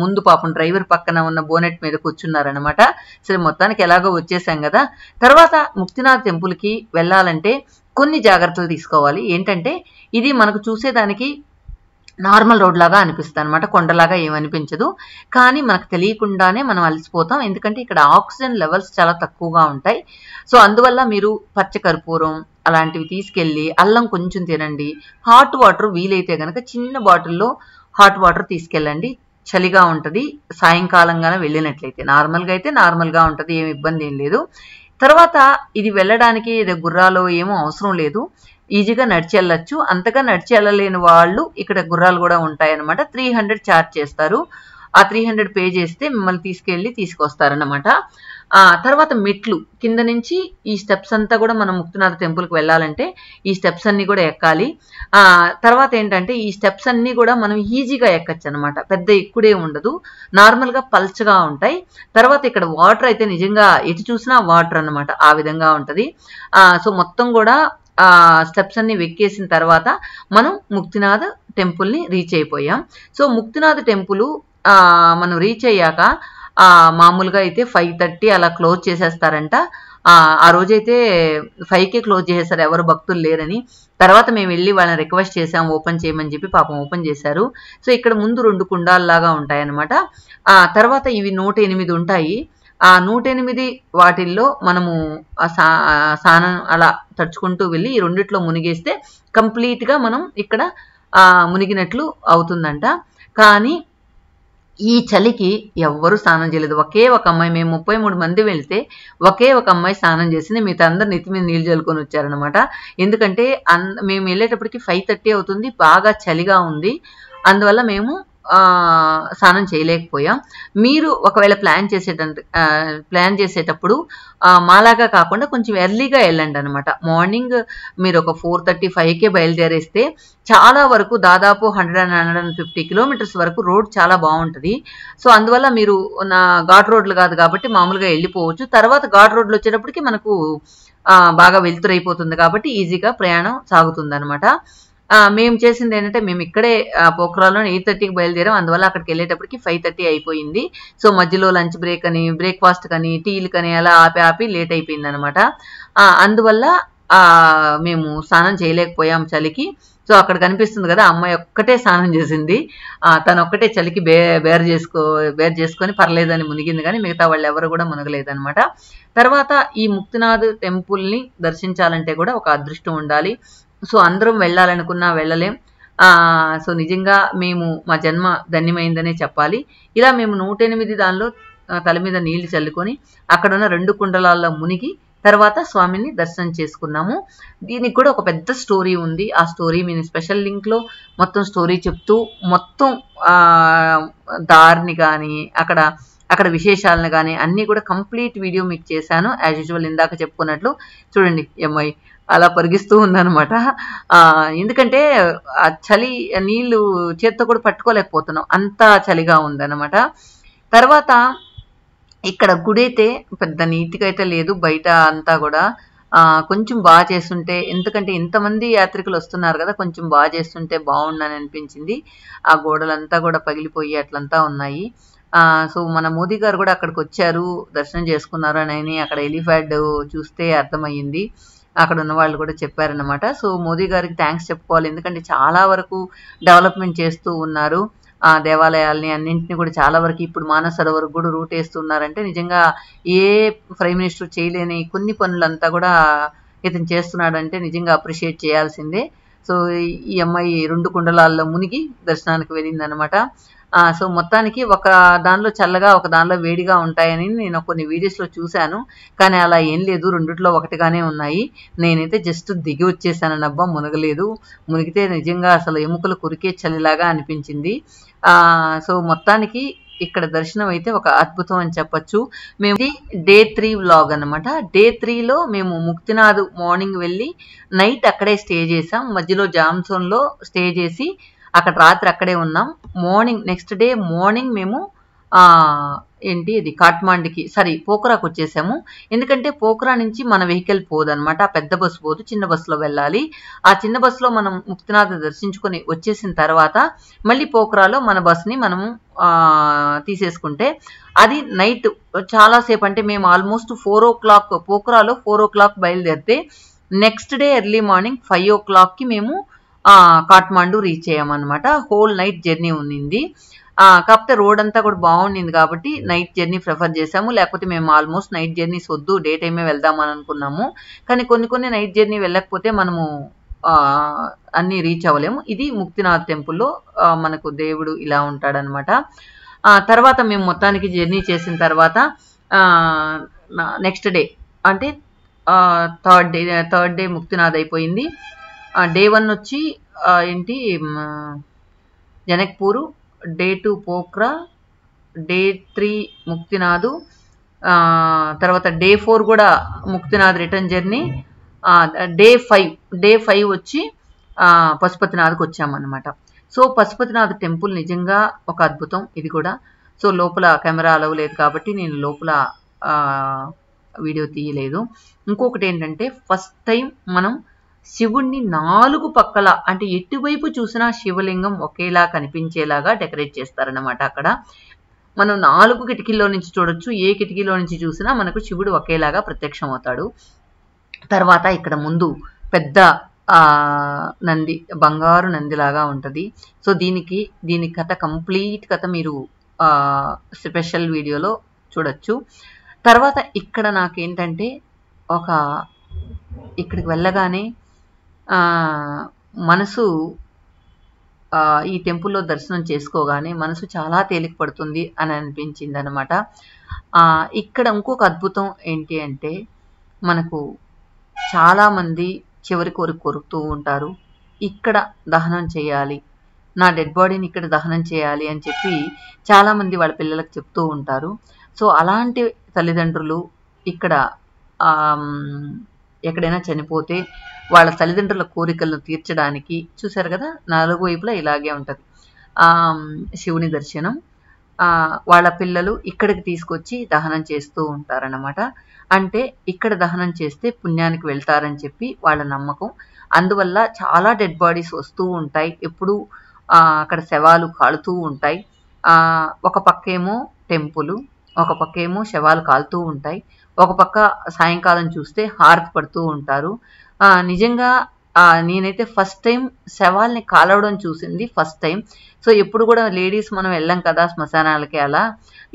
ముందు పాపం డ్రైవర్ పక్కన ఉన్న బోనెట్ మీద కూర్చున్నారనమాట. సరే మొత్తానికి ఎలాగో వచ్చేసాం కదా. తర్వాత ముక్తినాథ్ టెంపుల్కి వెళ్ళాలంటే కొన్ని జాగ్రత్తలు తీసుకోవాలి. ఏంటంటే ఇది మనకు చూసేదానికి నార్మల్ రోడ్ లాగా అనిపిస్తుంది అనమాట, కొండలాగా ఏమనిపించదు. కానీ మనకు తెలియకుండానే మనం అలసిపోతాం, ఎందుకంటే ఇక్కడ ఆక్సిజన్ లెవెల్స్ చాలా తక్కువగా ఉంటాయి. సో అందువల్ల మీరు పచ్చకర్పూరం అలాంటివి తీసుకెళ్ళి అల్లం కొంచెం తినండి. హాట్ వాటర్ వీలైతే కనుక చిన్న బాటిల్లో హాట్ వాటర్ తీసుకెళ్ళండి, చలిగా ఉంటుంది. సాయంకాలంగానే వెళ్ళినట్లయితే నార్మల్గా అయితే నార్మల్గా ఉంటుంది, ఏమి ఇబ్బంది ఏం లేదు. తర్వాత ఇది వెళ్ళడానికి గుర్రాలు ఏమో అవసరం లేదు, ఈజీగా నడిచి వెళ్ళొచ్చు. అంతగా నడిచి వెళ్ళలేని వాళ్ళు ఇక్కడ గుర్రాలు కూడా ఉంటాయన్నమాట. 300 ఛార్జ్ చేస్తారు. ఆ 300 పే చేస్తే మిమ్మల్ని తీసుకొస్తారన్నమాట. తర్వాత మెట్లు కింద నుంచి ఈ స్టెప్స్ అంతా కూడా మనం ముక్తినాథ్ టెంపుల్కి వెళ్ళాలంటే ఈ స్టెప్స్ అన్ని కూడా ఎక్కాలి. తర్వాత ఏంటంటే ఈ స్టెప్స్ అన్ని కూడా మనం ఈజీగా ఎక్కచ్చు అనమాట, పెద్ద ఎక్కుడే ఉండదు, నార్మల్గా పల్చగా ఉంటాయి. తర్వాత ఇక్కడ వాటర్ అయితే నిజంగా ఎటు చూసినా వాటర్ అన్నమాట, ఆ విధంగా ఉంటుంది. సో మొత్తం కూడా స్టెప్స్ అన్ని వెక్కేసిన తర్వాత మనం ముక్తినాథ్ టెంపుల్ని రీచ్ అయిపోయాం. సో ముక్తినాథ్ టెంపుల్ మనం రీచ్ అయ్యాక మామూలుగా అయితే 5:30 అలా క్లోజ్ చేసేస్తారంట. ఆ రోజైతే 5కే క్లోజ్ చేసేస్తారు, ఎవరు భక్తులు లేరని. తర్వాత మేము వెళ్ళి వాళ్ళని రిక్వెస్ట్ చేసాం ఓపెన్ చేయమని చెప్పి, పాపం ఓపెన్ చేశారు. సో ఇక్కడ ముందు 2 కుండాల్లాగా ఉంటాయన్నమాట. తర్వాత ఇవి 108 ఉంటాయి. ఆ 108 వాటిల్లో మనము స్నానం అలా తడుచుకుంటూ వెళ్ళి ఈ రెండిట్లో మునిగేస్తే కంప్లీట్గా మనం ఇక్కడ మునిగినట్లు అవుతుందంట. కానీ ఈ చలికి ఎవ్వరూ స్నానం చేయలేదు. ఒకే ఒక అమ్మాయి, మేము 33 మంది వెళ్తే ఒకే ఒక అమ్మాయి స్నానం చేసింది, మిగతా అందరు నెత్తి మీద నీళ్ళు చల్లుకొని వచ్చారనమాట. ఎందుకంటే మేము వెళ్ళేటప్పటికి 5:30 అవుతుంది, బాగా చలిగా ఉంది. అందువల్ల మేము స్నానం చేయలేకపోయాం. మీరు ఒకవేళ ప్లాన్ చేసేటప్పుడు మాలాగా కాకుండా కొంచెం ఎర్లీగా వెళ్ళండి అనమాట. మార్నింగ్ మీరు ఒక 4:35కే బయలుదేరేస్తే చాలా వరకు దాదాపు 150 కిలోమీటర్స్ వరకు రోడ్ చాలా బాగుంటుంది. సో అందువల్ల మీరు ఘాట్ రోడ్లు కాదు కాబట్టి మామూలుగా వెళ్ళిపోవచ్చు. తర్వాత ఘాట్ రోడ్లు వచ్చేటప్పటికి మనకు బాగా వెలుతురైపోతుంది కాబట్టి ఈజీగా ప్రయాణం సాగుతుంది అనమాట. మేము చేసింది ఏంటంటే మేము ఇక్కడే పోఖ్రాలో 8:30కి బయలుదేరాం. అందువల్ల అక్కడికి వెళ్ళేటప్పటికి 5:30 అయిపోయింది. సో మధ్యలో లంచ్ బ్రేక్ అని, బ్రేక్ఫాస్ట్ కని, టీలు కని అలా ఆపి లేట్ అయిపోయింది అనమాట. అందువల్ల మేము స్నానం చేయలేకపోయాం చలికి. సో అక్కడ కనిపిస్తుంది కదా, అమ్మాయి ఒక్కటే స్నానం చేసింది. తను ఒక్కటే చలికి బేర్ చేసుకొని పర్లేదని మునిగింది, కానీ మిగతా వాళ్ళు ఎవరు కూడా మునగలేదనమాట. తర్వాత ఈ ముక్తినాథ్ టెంపుల్ని దర్శించాలంటే కూడా ఒక అదృష్టం ఉండాలి. సో అందరం వెళ్ళాలనుకున్నా వెళ్ళలేం. సో నిజంగా మా జన్మ ధన్యమైందనే చెప్పాలి. ఇలా మేము 108 దానిలో తల మీద నీళ్లు చల్లుకొని అక్కడున్న 2 కుండలాల్లో మునిగి తర్వాత స్వామిని దర్శనం చేసుకున్నాము. దీనికి కూడా ఒక పెద్ద స్టోరీ ఉంది. ఆ స్టోరీ నేను స్పెషల్ లింక్లో మొత్తం స్టోరీ చెప్తూ మొత్తం దారిని కానీ అక్కడ విశేషాలను కానీ అన్నీ కూడా కంప్లీట్ వీడియో మీకు చేశాను. యాజ్ యూజువల్ ఇందాక చెప్పుకున్నట్లు చూడండి, అమ్మాయి అలా పరిగిస్తూ ఉందన్నమాట. ఎందుకంటే ఆ చలి నీళ్లు చేత్తో కూడా పట్టుకోలేకపోతున్నాం, అంత చలిగా ఉందన్నమాట. తర్వాత ఇక్కడ గుడి అయితే పెద్ద నీట్గా అయితే లేదు, బయట అంతా కూడా కొంచెం బాగా చేస్తుంటే, ఎందుకంటే ఇంతమంది యాత్రికులు వస్తున్నారు కదా, కొంచెం బాగా చేస్తుంటే బాగుండని అనిపించింది. ఆ గోడలంతా కూడా పగిలిపోయి అట్లంతా ఉన్నాయి. సో మన మోదీ గారు కూడా అక్కడికి వచ్చారు, దర్శనం చేసుకున్నారు అని అక్కడ ఎలిఫాడ్ చూస్తే అర్థమయ్యింది. అక్కడ ఉన్న వాళ్ళు కూడా చెప్పారనమాట. సో మోదీ గారికి థ్యాంక్స్ చెప్పుకోవాలి, ఎందుకంటే చాలా వరకు డెవలప్మెంట్ చేస్తూ ఉన్నారు. దేవాలయాల్ని అన్నింటినీ కూడా చాలా వరకు ఇప్పుడు మానస సరోవర్ కూడా రూట్ వేస్తున్నారంటే నిజంగా ఏ ప్రైమ్ మినిస్టర్ చేయలేని కొన్ని పనులంతా కూడా ఇతను చేస్తున్నాడంటే నిజంగా అప్రిషియేట్ చేయాల్సిందే. సో ఈ అమ్మాయి 2 కుండలాల్లో మునిగి దర్శనానికి వెళ్ళిందనమాట. సో మొత్తానికి ఒక దానిలో చల్లగా ఒక దానిలో వేడిగా ఉంటాయని నేను కొన్ని వీడియోస్లో చూశాను, కానీ అలా ఏం లేదు, రెండిట్లో ఒకటిగానే ఉన్నాయి. నేనైతే జస్ట్ దిగి వచ్చేసాను అబ్బా, మునగలేదు. మునిగితే నిజంగా అసలు ఎముకలు కొరికే చలిలాగా అనిపించింది. సో మొత్తానికి ఇక్కడ దర్శనం అయితే ఒక అద్భుతం అని చెప్పచ్చు. మేము డే 3 వ్లాగ్ అనమాట. డే 3లో మేము ముక్తినాథ్ మార్నింగ్ వెళ్ళి నైట్ అక్కడే స్టే చేసాం. మధ్యలో జామ్సోన్లో స్టే చేసి అక్కడ రాత్రి అక్కడే ఉన్నాం. నెక్స్ట్ డే మార్నింగ్ మేము కాట్మాండ్కి పోఖ్రాకు వచ్చేసాము. ఎందుకంటే పోఖ్రా నుంచి మన వెహికల్ పోదనమాట, పెద్ద బస్సు పోదు, చిన్న బస్సులో వెళ్ళాలి. ఆ చిన్న బస్సులో మనం ముక్తినాథ్ దర్శించుకొని వచ్చేసిన తర్వాత మళ్ళీ పోఖ్రాలో మన బస్ని మనము తీసేసుకుంటే అది నైట్ చాలాసేపు, అంటే మేము ఆల్మోస్ట్ 4 o'clock పోఖ్రాలో 4 o'clock బయలుదేరితే నెక్స్ట్ డే ఎర్లీ మార్నింగ్ 5 o'clockకి మేము కాట్మాండు రీచ్ అయ్యామన్నమాట. హోల్ నైట్ జర్నీ ఉన్నింది. కాకపోతే రోడ్ అంతా కూడా బాగుండింది కాబట్టి నైట్ జర్నీ ప్రిఫర్ చేసాము. లేకపోతే మేము ఆల్మోస్ట్ నైట్ జర్నీస్ వద్దు, డే టైమే వెళ్దామని అనుకున్నాము. కానీ కొన్ని నైట్ జర్నీ వెళ్ళకపోతే మనము అన్నీ రీచ్ అవ్వలేము. ఇది ముక్తినాథ్ టెంపుల్లో మనకు దేవుడు ఇలా ఉంటాడనమాట. తర్వాత మేము మొత్తానికి జర్నీ చేసిన తర్వాత నెక్స్ట్ డే అంటే థర్డ్ డే ముక్తినాథ్ అయిపోయింది. డే 1 వచ్చి జనక్పూరు, డే 2 పోఖ్రా, డే 3 ముక్తినాథ్, తర్వాత డే 4 కూడా ముక్తినాథ్ రిటర్న్ జర్నీ. డే 5 వచ్చి పశుపతినాథ్కి వచ్చామన్నమాట. సో పశుపతినాథ్ టెంపుల్ నిజంగా ఒక అద్భుతం ఇది కూడా. సో లోపల కెమెరా అలవ్ లేదు కాబట్టి నేను లోపల వీడియో తీయలేదు. ఇంకొకటి ఏంటంటే ఫస్ట్ టైం మనం శివుణ్ణి 4 పక్కల, అంటే ఎటువైపు చూసినా శివలింగం ఒకేలా కనిపించేలాగా డెకరేట్ చేస్తారన్నమాట. అక్కడ మనం 4 కిటికీల్లో నుంచి చూడొచ్చు, ఏ కిటికీలో నుంచి చూసినా మనకు శివుడు ఒకేలాగా ప్రత్యక్షం అవుతాడు. తర్వాత ఇక్కడ ముందు పెద్ద నంది, బంగారు నందిలాగా ఉంటుంది. సో దీని కథ కంప్లీట్ కథ మీరు స్పెషల్ వీడియోలో చూడొచ్చు. తర్వాత ఇక్కడ నాకేంటంటే ఇక్కడికి వెళ్ళగానే మనసు ఈ టెంపుల్లో దర్శనం చేసుకోగానే మనసు చాలా తేలిక పడుతుంది అని అనిపించింది అనమాట. ఇక్కడ ఇంకొక అద్భుతం ఏంటి అంటే మనకు చాలామంది చివరి కోరిక కోరుతూ ఉంటారు, ఇక్కడ దహనం చేయాలి, నా డెడ్ బాడీని ఇక్కడ దహనం చేయాలి అని చెప్పి చాలామంది వాళ్ళ పిల్లలకు చెప్తూ ఉంటారు. సో అలాంటి తల్లిదండ్రులు ఇక్కడ ఎక్కడైనా చనిపోతే వాళ్ళ తల్లిదండ్రుల కోరికలను తీర్చడానికి చూశారు కదా, 4 వైపులా ఇలాగే ఉంటుంది శివుని దర్శనం. వాళ్ళ పిల్లలు ఇక్కడికి తీసుకొచ్చి దహనం చేస్తూ ఉంటారన్నమాట. అంటే ఇక్కడ దహనం చేస్తే పుణ్యానికి వెళ్తారని చెప్పి వాళ్ళ నమ్మకం. అందువల్ల చాలా డెడ్ బాడీస్ వస్తూ ఉంటాయి, ఎప్పుడు అక్కడ శవాలు కాలుతూ ఉంటాయి. ఒక పక్కేమో టెంపుల్, ఒక పక్కేమో శవాలు కాలుతూ ఉంటాయి, ఒక పక్క సాయంకాలం చూస్తే హారతి పడుతూ ఉంటారు. నిజంగా నేనైతే ఫస్ట్ టైం శవాల్ని కాలవడం చూసింది ఫస్ట్ టైం. సో ఎప్పుడు కూడా లేడీస్ మనం వెళ్ళాం కదా శ్మశానాలకి, అలా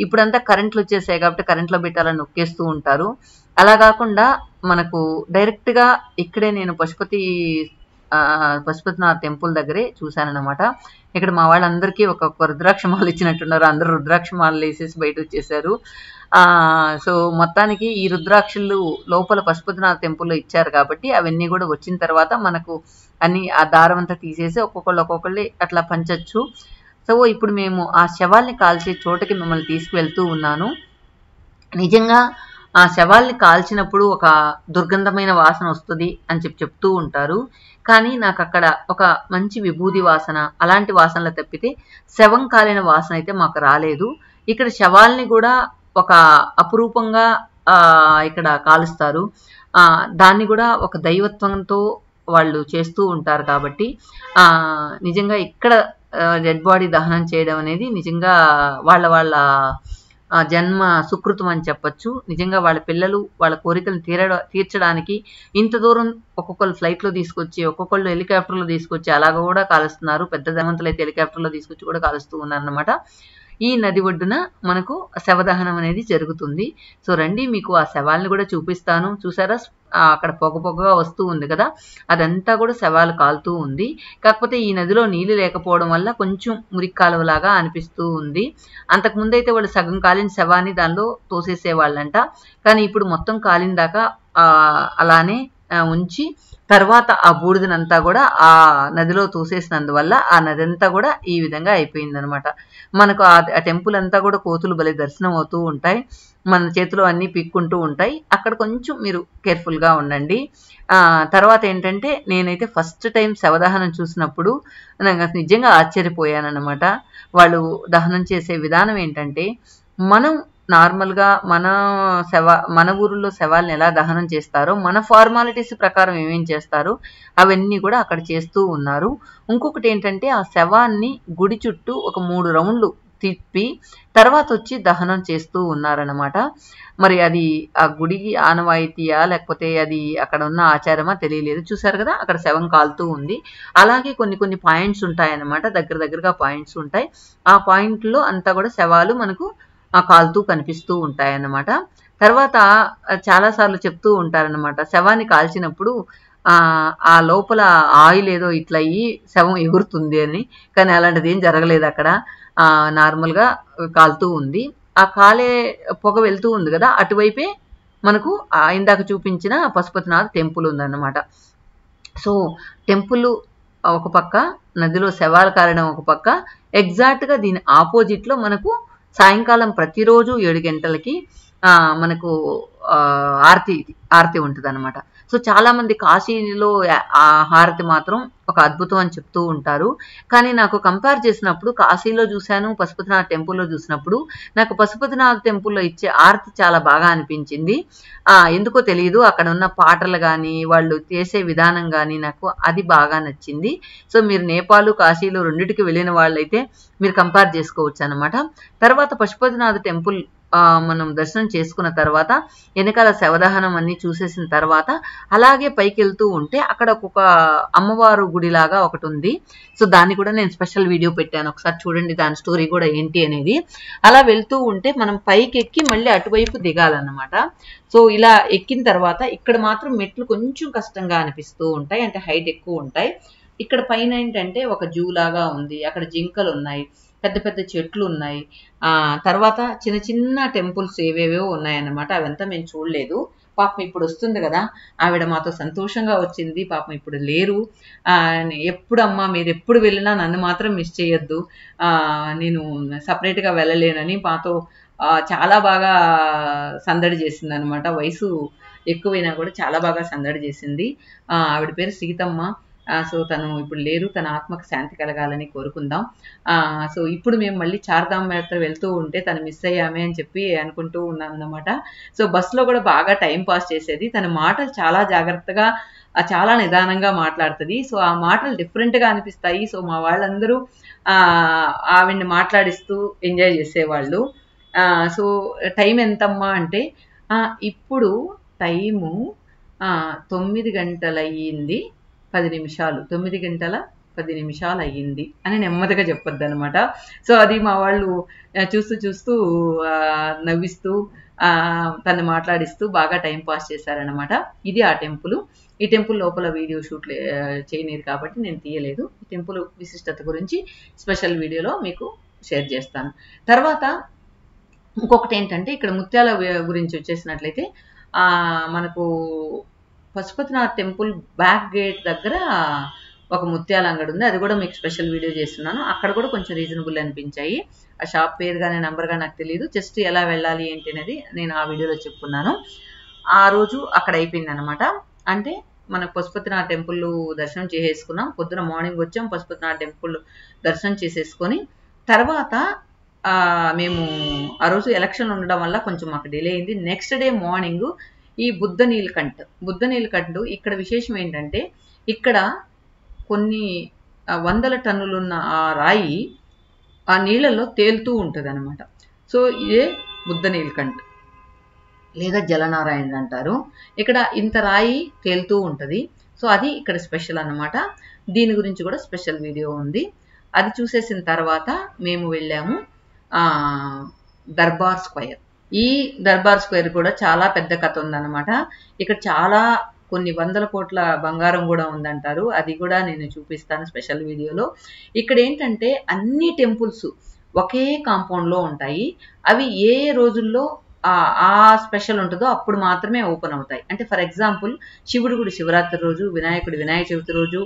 ఇప్పుడంతా కరెంట్లు వచ్చేసాయి కాబట్టి కరెంట్లో పెట్టాలని నొక్కేస్తూ ఉంటారు. అలా కాకుండా మనకు డైరెక్ట్గా ఇక్కడే నేను పశుపతినాథ్ టెంపుల్ దగ్గరే చూశానన్నమాట. ఇక్కడ మా వాళ్ళందరికీ ఒక్కొక్క రుద్రాక్షమాలు ఇచ్చినట్టున్నారు, అందరూ రుద్రాక్షమాలు వేసేసి బయట వచ్చేసారు. సో మొత్తానికి ఈ రుద్రాక్షలు లోపల పశుపతినాథ్ టెంపుల్లో ఇచ్చారు కాబట్టి అవన్నీ కూడా వచ్చిన తర్వాత మనకు అన్ని ఆ దారం అంతా తీసేసి ఒక్కొక్కళ్ళు అట్లా పంచచ్చు. సో ఇప్పుడు మేము ఆ శవాల్ని కాల్చే చోటకి మిమ్మల్ని తీసుకువెళ్తూ ఉన్నాను. నిజంగా ఆ శవాల్ని కాల్చినప్పుడు ఒక దుర్గంధమైన వాసన వస్తుంది అని చెప్తూ ఉంటారు. కానీ నాకు అక్కడ ఒక మంచి విభూది వాసన అలాంటి వాసనలు తప్పితే శవం కాలిన వాసన అయితే మాకు రాలేదు. ఇక్కడ శవాల్ని కూడా ఒక అపురూపంగా ఇక్కడ కాలుస్తారు. దాన్ని కూడా ఒక దైవత్వంతో వాళ్ళు చేస్తూ ఉంటారు కాబట్టి నిజంగా ఇక్కడ డెడ్ బాడీ దహనం చేయడం అనేది నిజంగా వాళ్ళ జన్మ సుకృతం అని చెప్పచ్చు. నిజంగా వాళ్ళ పిల్లలు వాళ్ళ కోరికలను తీర్చడానికి ఇంత దూరం ఒక్కొక్కరు ఫ్లైట్లో తీసుకొచ్చి, ఒక్కొక్కళ్ళు హెలికాప్టర్లో తీసుకొచ్చి అలాగ కూడా కాలుస్తున్నారు. పెద్ద ధనవంతులు అయితే హెలికాప్టర్లో తీసుకొచ్చి కూడా కాలుస్తూ ఉన్నారు అన్నమాట. ఈ నది ఒడ్డున మనకు శవదహనం అనేది జరుగుతుంది. సో రండి, మీకు ఆ శవాల్ని కూడా చూపిస్తాను. చూసారా అక్కడ పొగగా వస్తూ ఉంది కదా, అదంతా కూడా శవాలు కాలుతూ ఉంది. కాకపోతే ఈ నదిలో నీళ్లు లేకపోవడం వల్ల కొంచెం మురికి కాలువలాగా అనిపిస్తూ ఉంది. అంతకుముందు అయితే వాళ్ళు సగం కాలిన శవాన్ని దానిలో తోసేసేవాళ్ళంట. కానీ ఇప్పుడు మొత్తం కాలిన దాకా అలానే ఉంచి తర్వాత ఆ బూడిదనంతా కూడా ఆ నదిలో తోసేసినందువల్ల ఆ నది అంతా కూడా ఈ విధంగా అయిపోయిందనమాట. మనకు ఆ టెంపుల్ అంతా కూడా కోతులు భలే దర్శనం అవుతూ ఉంటాయి, మన చేతిలో అన్నీ పిక్కుంటూ ఉంటాయి. అక్కడ కొంచెం మీరు కేర్ఫుల్గా ఉండండి. తర్వాత ఏంటంటే నేనైతే ఫస్ట్ టైం శవదహనం చూసినప్పుడు నాకు నిజంగా ఆశ్చర్యపోయానన్నమాట. వాళ్ళు దహనం చేసే విధానం ఏంటంటే, మనం నార్మల్గా మన ఊరిలో శవాలను ఎలా దహనం చేస్తారో మన ఫార్మాలిటీస్ ప్రకారం ఏమేం చేస్తారో అవన్నీ కూడా అక్కడ చేస్తూ ఉన్నారు. ఇంకొకటి ఏంటంటే ఆ శవాన్ని గుడి చుట్టూ ఒక 3 రౌండ్లు తిప్పి తర్వాత వచ్చి దహనం చేస్తూ ఉన్నారనమాట. మరి అది ఆ గుడికి ఆనవాయితీయా లేకపోతే అది అక్కడ ఉన్న ఆచారమా తెలియలేదు. చూసారు కదా అక్కడ శవం కాలుతూ ఉంది. అలాగే కొన్ని పాయింట్స్ ఉంటాయన్నమాట, దగ్గరగా పాయింట్స్ ఉంటాయి. ఆ పాయింట్లో అంతా కూడా శవాలు మనకు కాలుతూ కనిపిస్తూ ఉంటాయన్నమాట. తర్వాత చాలాసార్లు చెప్తూ ఉంటారనమాట, శవాన్ని కాల్చినప్పుడు ఆ లోపల ఆయిల్ ఏదో ఇట్లా అయ్యి శవం ఎగురుతుంది అని. కానీ అలాంటిది ఏం జరగలేదు, అక్కడ నార్మల్గా కాలుతూ ఉంది. ఆ కాలే పొగ వెళ్తూ ఉంది కదా, అటువైపే మనకు ఇందాక చూపించిన పశుపతినాథ్ టెంపుల్ ఉందన్నమాట. సో టెంపుల్ ఒక పక్క, నదిలో శవాలు కాలడం ఒక పక్క, ఎగ్జాక్ట్గా దీని ఆపోజిట్లో మనకు సాయంకాలం ప్రతిరోజు 7 గంటలకి మనకు ఆరతి ఉంటుంది అనమాట. సో చాలా మంది కాశీలో ఆ హారతి మాత్రం ఒక అద్భుతం అని చెప్తూ ఉంటారు. కానీ నాకు కంపేర్ చేసినప్పుడు కాశీలో చూశాను, పశుపతినాథ్ టెంపుల్లో చూసినప్పుడు నాకు పశుపతినాథ్ టెంపుల్లో ఇచ్చే ఆరతి చాలా బాగా అనిపించింది. ఎందుకో తెలియదు, అక్కడ ఉన్న పాటలు కానీ వాళ్ళు చేసే విధానం కానీ నాకు అది బాగా నచ్చింది. సో మీరు నేపాల్ కాశీలో రెండిటికి వెళ్ళిన వాళ్ళైతే మీరు కంపేర్ చేసుకోవచ్చు అనమాట. తర్వాత పశుపతినాథ్ టెంపుల్ మనం దర్శనం చేసుకున్న తర్వాత వెనకాల శవదహనం అన్ని చూసేసిన తర్వాత అలాగే పైకి వెళ్తూ ఉంటే అక్కడ ఒక అమ్మవారు గుడిలాగా ఒకటి ఉంది. సో దాన్ని కూడా నేను స్పెషల్ వీడియో పెట్టాను, ఒకసారి చూడండి దాని స్టోరీ కూడా ఏంటి అనేది. అలా వెళ్తూ ఉంటే మనం పైకి ఎక్కి మళ్ళీ అటువైపు దిగాలన్నమాట. సో ఇలా ఎక్కిన తర్వాత ఇక్కడ మాత్రం మెట్లు కొంచెం కష్టంగా అనిపిస్తూ ఉంటాయి, అంటే హైట్ ఎక్కువ ఉంటాయి. ఇక్కడ పైన ఏంటంటే ఒక జూ లాగా ఉంది, అక్కడ జింకలు ఉన్నాయి, పెద్ద చెట్లు ఉన్నాయి. తర్వాత చిన్న టెంపుల్స్ ఏవేవో ఉన్నాయన్నమాట, అవంతా మేము చూడలేదు. పాపం ఇప్పుడు వస్తుంది కదా, ఆవిడ మాతో సంతోషంగా వచ్చింది, పాపం ఇప్పుడు లేరు, ఎప్పుడమ్మా మీరు ఎప్పుడు వెళ్ళినా నన్ను మాత్రం మిస్ చేయొద్దు, నేను సపరేట్గా వెళ్ళలేనని మాతో చాలా బాగా సందడి చేసింది అనమాట. వయసు ఎక్కువైనా కూడా చాలా బాగా సందడి చేసింది. ఆవిడ పేరు సీతమ్మ. సో తను ఇప్పుడు లేరు, తన ఆత్మకు శాంతి కలగాలని కోరుకుందాం. సో ఇప్పుడు మేము మళ్ళీ చార్ధామ్ యాత్ర వెళ్తూ ఉంటే తను మిస్ అయ్యామే అని చెప్పి అనుకుంటూ ఉన్నాను అనమాట. సో బస్సులో కూడా బాగా టైం పాస్ చేసేది. తన మాటలు చాలా జాగ్రత్తగా చాలా నిదానంగా మాట్లాడుతుంది. సో ఆ మాటలు డిఫరెంట్గా అనిపిస్తాయి. సో మా వాళ్ళందరూ ఆవిడ్ని మాట్లాడిస్తూ ఎంజాయ్ చేసేవాళ్ళు. సో టైం ఎంతమ్మా అంటే ఇప్పుడు టైము 9 గంటలు అయ్యింది 10 నిమిషాలు, 9 గంటల 10 నిమిషాలు అయ్యింది అని నెమ్మదిగా చెప్పొద్దు అనమాట. సో అది మా వాళ్ళు చూస్తూ నవ్విస్తూ తను మాట్లాడిస్తూ బాగా టైం పాస్ చేశారనమాట. ఇది ఆ టెంపుల్. ఈ టెంపుల్ లోపల వీడియో షూట్ చేయలేదు కాబట్టి నేను తీయలేదు. ఈ టెంపుల్ విశిష్టత గురించి స్పెషల్ వీడియోలో మీకు షేర్ చేస్తాను. తర్వాత ఇంకొకటి ఏంటంటే ఇక్కడ ముత్యాల గురించి వచ్చేసినట్లయితే మనకు పశుపతినాథ్ టెంపుల్ బ్యాక్ గేట్ దగ్గర ఒక ముత్యాల అంగడి ఉంది. అది కూడా మీకు స్పెషల్ వీడియో చేస్తున్నాను. అక్కడ కూడా కొంచెం రీజనబుల్ అనిపించాయి. ఆ షాప్ పేరు కానీ నెంబర్ కానీ నాకు తెలియదు. జస్ట్ ఎలా వెళ్ళాలి ఏంటి అనేది నేను ఆ వీడియోలో చెప్పుకున్నాను. ఆ రోజు అక్కడ అయిపోయింది అనమాట. అంటే మనకు పశుపతినాథ్ టెంపుల్ దర్శనం చేసేసుకున్నాం. పొద్దున మార్నింగ్ వచ్చాం, పశుపతినాథ్ టెంపుల్ దర్శనం చేసేసుకొని తర్వాత మేము ఆ రోజు ఎలక్షన్ ఉండడం వల్ల కొంచెం మాకు డిలే అయింది. నెక్స్ట్ డే మార్నింగ్ ఈ బుద్ధ నీలకంఠ్ ఇక్కడ విశేషం ఏంటంటే ఇక్కడ కొన్ని వందల టన్నులున్న ఆ రాయి ఆ నీళ్ళల్లో తేలుతూ ఉంటుంది అనమాట. సో ఇదే బుద్ధ నీలకంఠ్ లేదా జలనారాయణ అంటారు. ఇక్కడ ఇంత రాయి తేలుతూ ఉంటుంది. సో అది ఇక్కడ స్పెషల్ అన్నమాట. దీని గురించి కూడా స్పెషల్ వీడియో ఉంది. అది చూసేసిన తర్వాత మేము వెళ్ళాము దర్బార్ స్క్వేర్. ఈ దర్బార్ స్క్వేర్ కూడా చాలా పెద్ద కథ ఉందన్నమాట. ఇక్కడ చాలా కొన్ని వందల కోట్ల బంగారం కూడా ఉందంటారు. అది కూడా నేను చూపిస్తాను స్పెషల్ వీడియోలో. ఇక్కడ ఏంటంటే అన్ని టెంపుల్స్ ఒకే కాంపౌండ్లో ఉంటాయి. అవి ఏ రోజుల్లో ఆ స్పెషల్ ఉంటుందో అప్పుడు మాత్రమే ఓపెన్ అవుతాయి. అంటే ఫర్ ఎగ్జాంపుల్ శివుడి గుడి శివరాత్రి రోజు, వినాయకుడి వినాయక చవితి రోజు,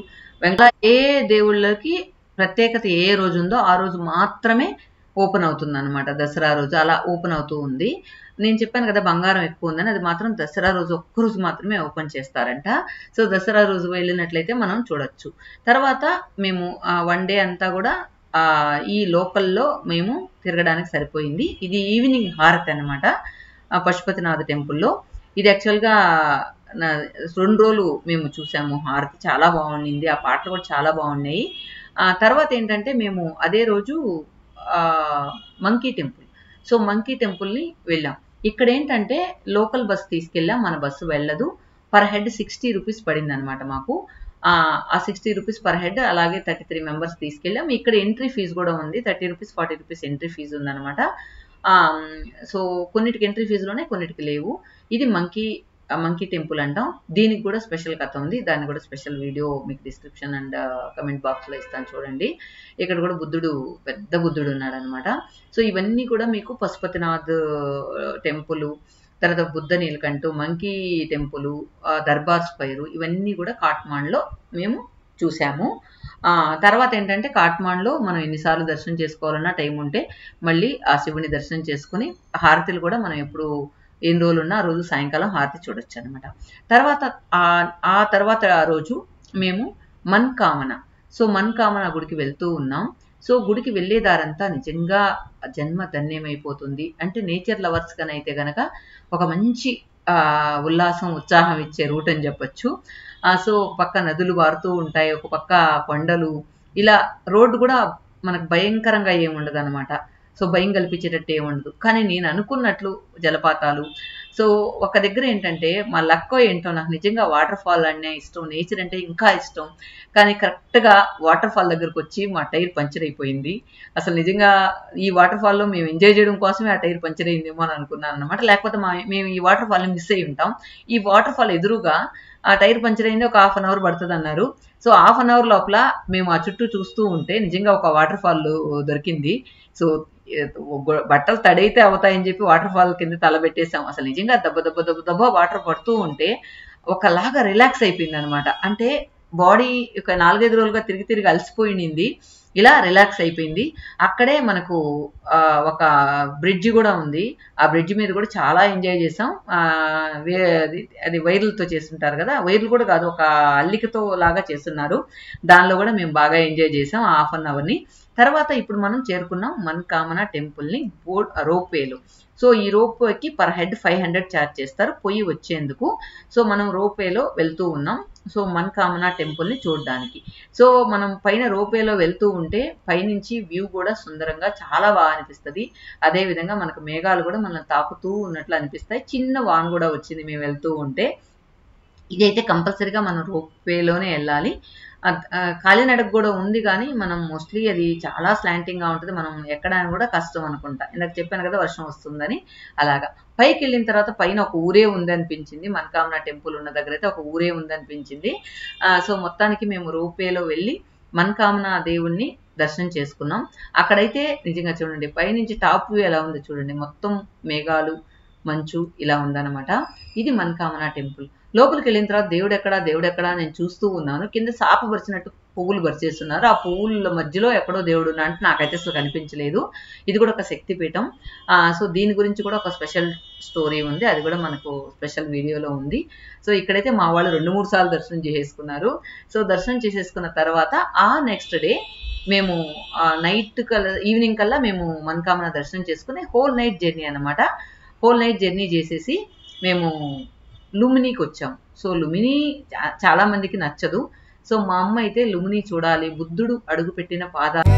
ఏ దేవుళ్ళకి ప్రత్యేకత ఏ రోజు ఉందో ఆ రోజు మాత్రమే ఓపెన్ అవుతుంది అనమాట. దసరా రోజు అలా ఓపెన్ అవుతూ ఉంది. నేను చెప్పాను కదా బంగారం ఎక్కువ ఉందని, అది మాత్రం దసరా రోజు ఒక్కరోజు మాత్రమే ఓపెన్ చేస్తారంట. సో దసరా రోజు వెళ్ళినట్లయితే మనం చూడొచ్చు. తర్వాత మేము 1 డే అంతా కూడా ఈ లోకల్లో మేము తిరగడానికి సరిపోయింది. ఇది ఈవినింగ్ హారతి అనమాట పశుపతినాథ్ టెంపుల్లో. ఇది యాక్చువల్గా 2 రోజులు మేము చూసాము హారతి. చాలా బాగుండింది. ఆ పాటలు కూడా చాలా బాగున్నాయి. తర్వాత ఏంటంటే మేము అదే రోజు మంకీ టెంపుల్. సో మంకీ టెంపుల్ని వెళ్ళాం. ఇక్కడ ఏంటంటే లోకల్ బస్ తీసుకెళ్ళాం, మన బస్సు వెళ్ళదు. పర్ హెడ్ 60 రూపీస్ పడింది అనమాట మాకు. ఆ 60 రూపీస్ పర్ హెడ్. అలాగే 33 మెంబర్స్ తీసుకెళ్ళాం. ఇక్కడ ఎంట్రీ ఫీజు కూడా ఉంది. 30 రూపీస్ 40 రూపీస్ ఎంట్రీ ఫీజు ఉందన్నమాట. సో కొన్నిటికి ఎంట్రీ ఫీజులోనే కొన్నిటికి లేవు. ఇది మంకీ టెంపుల్ అంటాం. దీనికి కూడా స్పెషల్ కథ ఉంది. దాన్ని కూడా స్పెషల్ వీడియో మీకు డిస్క్రిప్షన్ అండ్ కమెంట్ బాక్స్లో ఇస్తాను చూడండి. ఇక్కడ కూడా పెద్ద బుద్ధుడు ఉన్నాడు అనమాట. సో ఇవన్నీ కూడా మీకు పశుపతినాథ్ టెంపుల్, తర్వాత Buddha Neelkanth, monkey temple, Durbar square, ఇవన్నీ కూడా కాట్మాండ్లో మేము చూసాము. తర్వాత ఏంటంటే కాట్మాండ్లో మనం ఎన్నిసార్లు దర్శనం చేసుకోవాలన్నా టైం ఉంటే మళ్ళీ ఆ శివుని దర్శనం చేసుకుని హారతిలు కూడా మనం ఎప్పుడు ఎన్ని రోజులు ఉన్నా ఆ రోజు సాయంకాలం హారతి చూడొచ్చు అనమాట. తర్వాత రోజు మేము మన్కామన గుడికి వెళ్తూ ఉన్నాం. సో గుడికి వెళ్ళేదారంతా నిజంగా జన్మ ధన్యమైపోతుంది. అంటే నేచర్ లవర్స్ కనైతే గనక ఒక మంచి ఉల్లాసం ఉత్సాహం ఇచ్చే రూట్ అని చెప్పొచ్చు. సో ఒక పక్క నదులు వారుతూ ఉంటాయి, ఒక పక్క కొండలు, ఇలా రోడ్డు కూడా మనకు భయంకరంగా ఏముండదు అనమాట. సో భయం కల్పించేటట్టు ఏముండదు. కానీ నేను అనుకున్నట్లు జలపాతాలు. సో ఒక దగ్గర ఏంటంటే మా లక్కో ఏంటో నాకు నిజంగా వాటర్ ఫాల్ అనే ఇష్టం, నేచర్ అంటే ఇంకా ఇష్టం. కానీ కరెక్ట్గా వాటర్ ఫాల్ దగ్గరకు వచ్చి మా టైర్ పంచర్ అయిపోయింది. అసలు నిజంగా ఈ వాటర్ ఫాల్లో మేము ఎంజాయ్ చేయడం కోసమే ఆ టైర్ పంచర్ అయిందేమో అని అనుకున్నాను అనమాట. లేకపోతే మేము ఈ వాటర్ ఫాల్ని మిస్ అయ్యి ఉంటాం. ఈ వాటర్ ఫాల్ ఎదురుగా ఆ టైర్ పంచర్ అయింది, ఒక 1/2 అవర్ పడుతుంది అన్నారు. సో 1/2 అవర్ లోపల మేము ఆ చుట్టూ చూస్తూ ఉంటే నిజంగా ఒక వాటర్ ఫాల్ దొరికింది. సో బట్టలు తడైతే అవుతాయని చెప్పి వాటర్ ఫాల్ కింద తలబెట్టేసాం. అసలు నిజంగా దెబ్బ దెబ్బ దెబ్బ దెబ్బ వాటర్ పడుతూ ఉంటే ఒకలాగా రిలాక్స్ అయిపోయింది అనమాట. అంటే బాడీ ఒక 4-5 రోజులుగా తిరిగి తిరిగి అలసిపోయింది, ఇలా రిలాక్స్ అయిపోయింది. అక్కడే మనకు ఒక బ్రిడ్జ్ కూడా ఉంది. ఆ బ్రిడ్జ్ మీద కూడా చాలా ఎంజాయ్ చేసాం. అది వైర్లతో చేస్తుంటారు కదా, వైర్లు కూడా కాదు, ఒక అల్లికతో లాగా చేస్తున్నారు. దానిలో కూడా మేము బాగా ఎంజాయ్ చేసాం హాఫ్ అన్ అవర్ని. తర్వాత ఇప్పుడు మనం చేరుకున్నాం మనకామన టెంపుల్ని రోప్వేలో. సో ఈ రోప్వేకి పర్ హెడ్ 500 ఛార్జ్ చేస్తారు పొయ్యి వచ్చేందుకు. సో మనం రోప్వేలో వెళ్తూ ఉన్నాం. సో మనకామన టెంపుల్ని చూడడానికి. సో మనం పైన రోప్వేలో వెళ్తూ ఉంటే పైనుంచి వ్యూ కూడా సుందరంగా చాలా బాగా అనిపిస్తుంది. అదేవిధంగా మనకు మేఘాలు కూడా మనల్ని తాకుతూ ఉన్నట్లు అనిపిస్తాయి. చిన్న వాన కూడా వచ్చింది మేము వెళ్తూ ఉంటే. ఇదైతే కంపల్సరీగా మనం రోప్వేలోనే వెళ్ళాలి. కాలినడక కూడా ఉంది కానీ మనం మోస్ట్లీ అది చాలా స్లాంటింగ్గా ఉంటుంది, మనం ఎక్కడానికి కూడా కష్టం అనుకుంటా. ఇందాక చెప్పాను కదా వర్షం వస్తుందని. అలాగా పైకి వెళ్ళిన తర్వాత పైన ఒక ఊరే ఉందనిపించింది. మనకామన టెంపుల్ ఉన్న దగ్గర అయితే ఒక ఊరే ఉందనిపించింది. సో మొత్తానికి మేము రోప్వేలో వెళ్ళి మనకామన దేవుణ్ణి దర్శనం చేసుకున్నాం. అక్కడైతే నిజంగా చూడండి పైనుంచి టాప్ వ్యూ ఎలా ఉందో చూడండి, మొత్తం మేఘాలు మంచు ఇలా ఉందన్నమాట. ఇది మనకామన టెంపుల్. లోపలికి వెళ్ళిన తర్వాత దేవుడు ఎక్కడా నేను చూస్తూ ఉన్నాను. కింద సాప పరిచినట్టు పువ్వులు పరిచేస్తున్నారు. ఆ పువ్వుల మధ్యలో ఎక్కడో దేవుడు ఉన్నా అంటే నాకైతే అసలు కనిపించలేదు. ఇది కూడా ఒక శక్తిపీఠం. సో దీని గురించి కూడా ఒక స్పెషల్ స్టోరీ ఉంది, అది కూడా మనకు స్పెషల్ వీడియోలో ఉంది. సో ఇక్కడైతే మా వాళ్ళు 2-3 సార్లు దర్శనం చేసేసుకున్నారు. సో దర్శనం చేసేసుకున్న తర్వాత ఆ నెక్స్ట్ డే మేము ఈవినింగ్ కల్లా మేము మనకామన దర్శనం చేసుకుని హోల్ నైట్ జర్నీ అనమాట. హోల్ నైట్ జర్నీ చేసేసి మేము లుమినీకి వచ్చాం. సో లుమినీ చాలా మందికి నచ్చదు. సో మా అమ్మ అయితే లుమినీ చూడాలి, బుద్ధుడు అడుగుపెట్టిన పాదాలు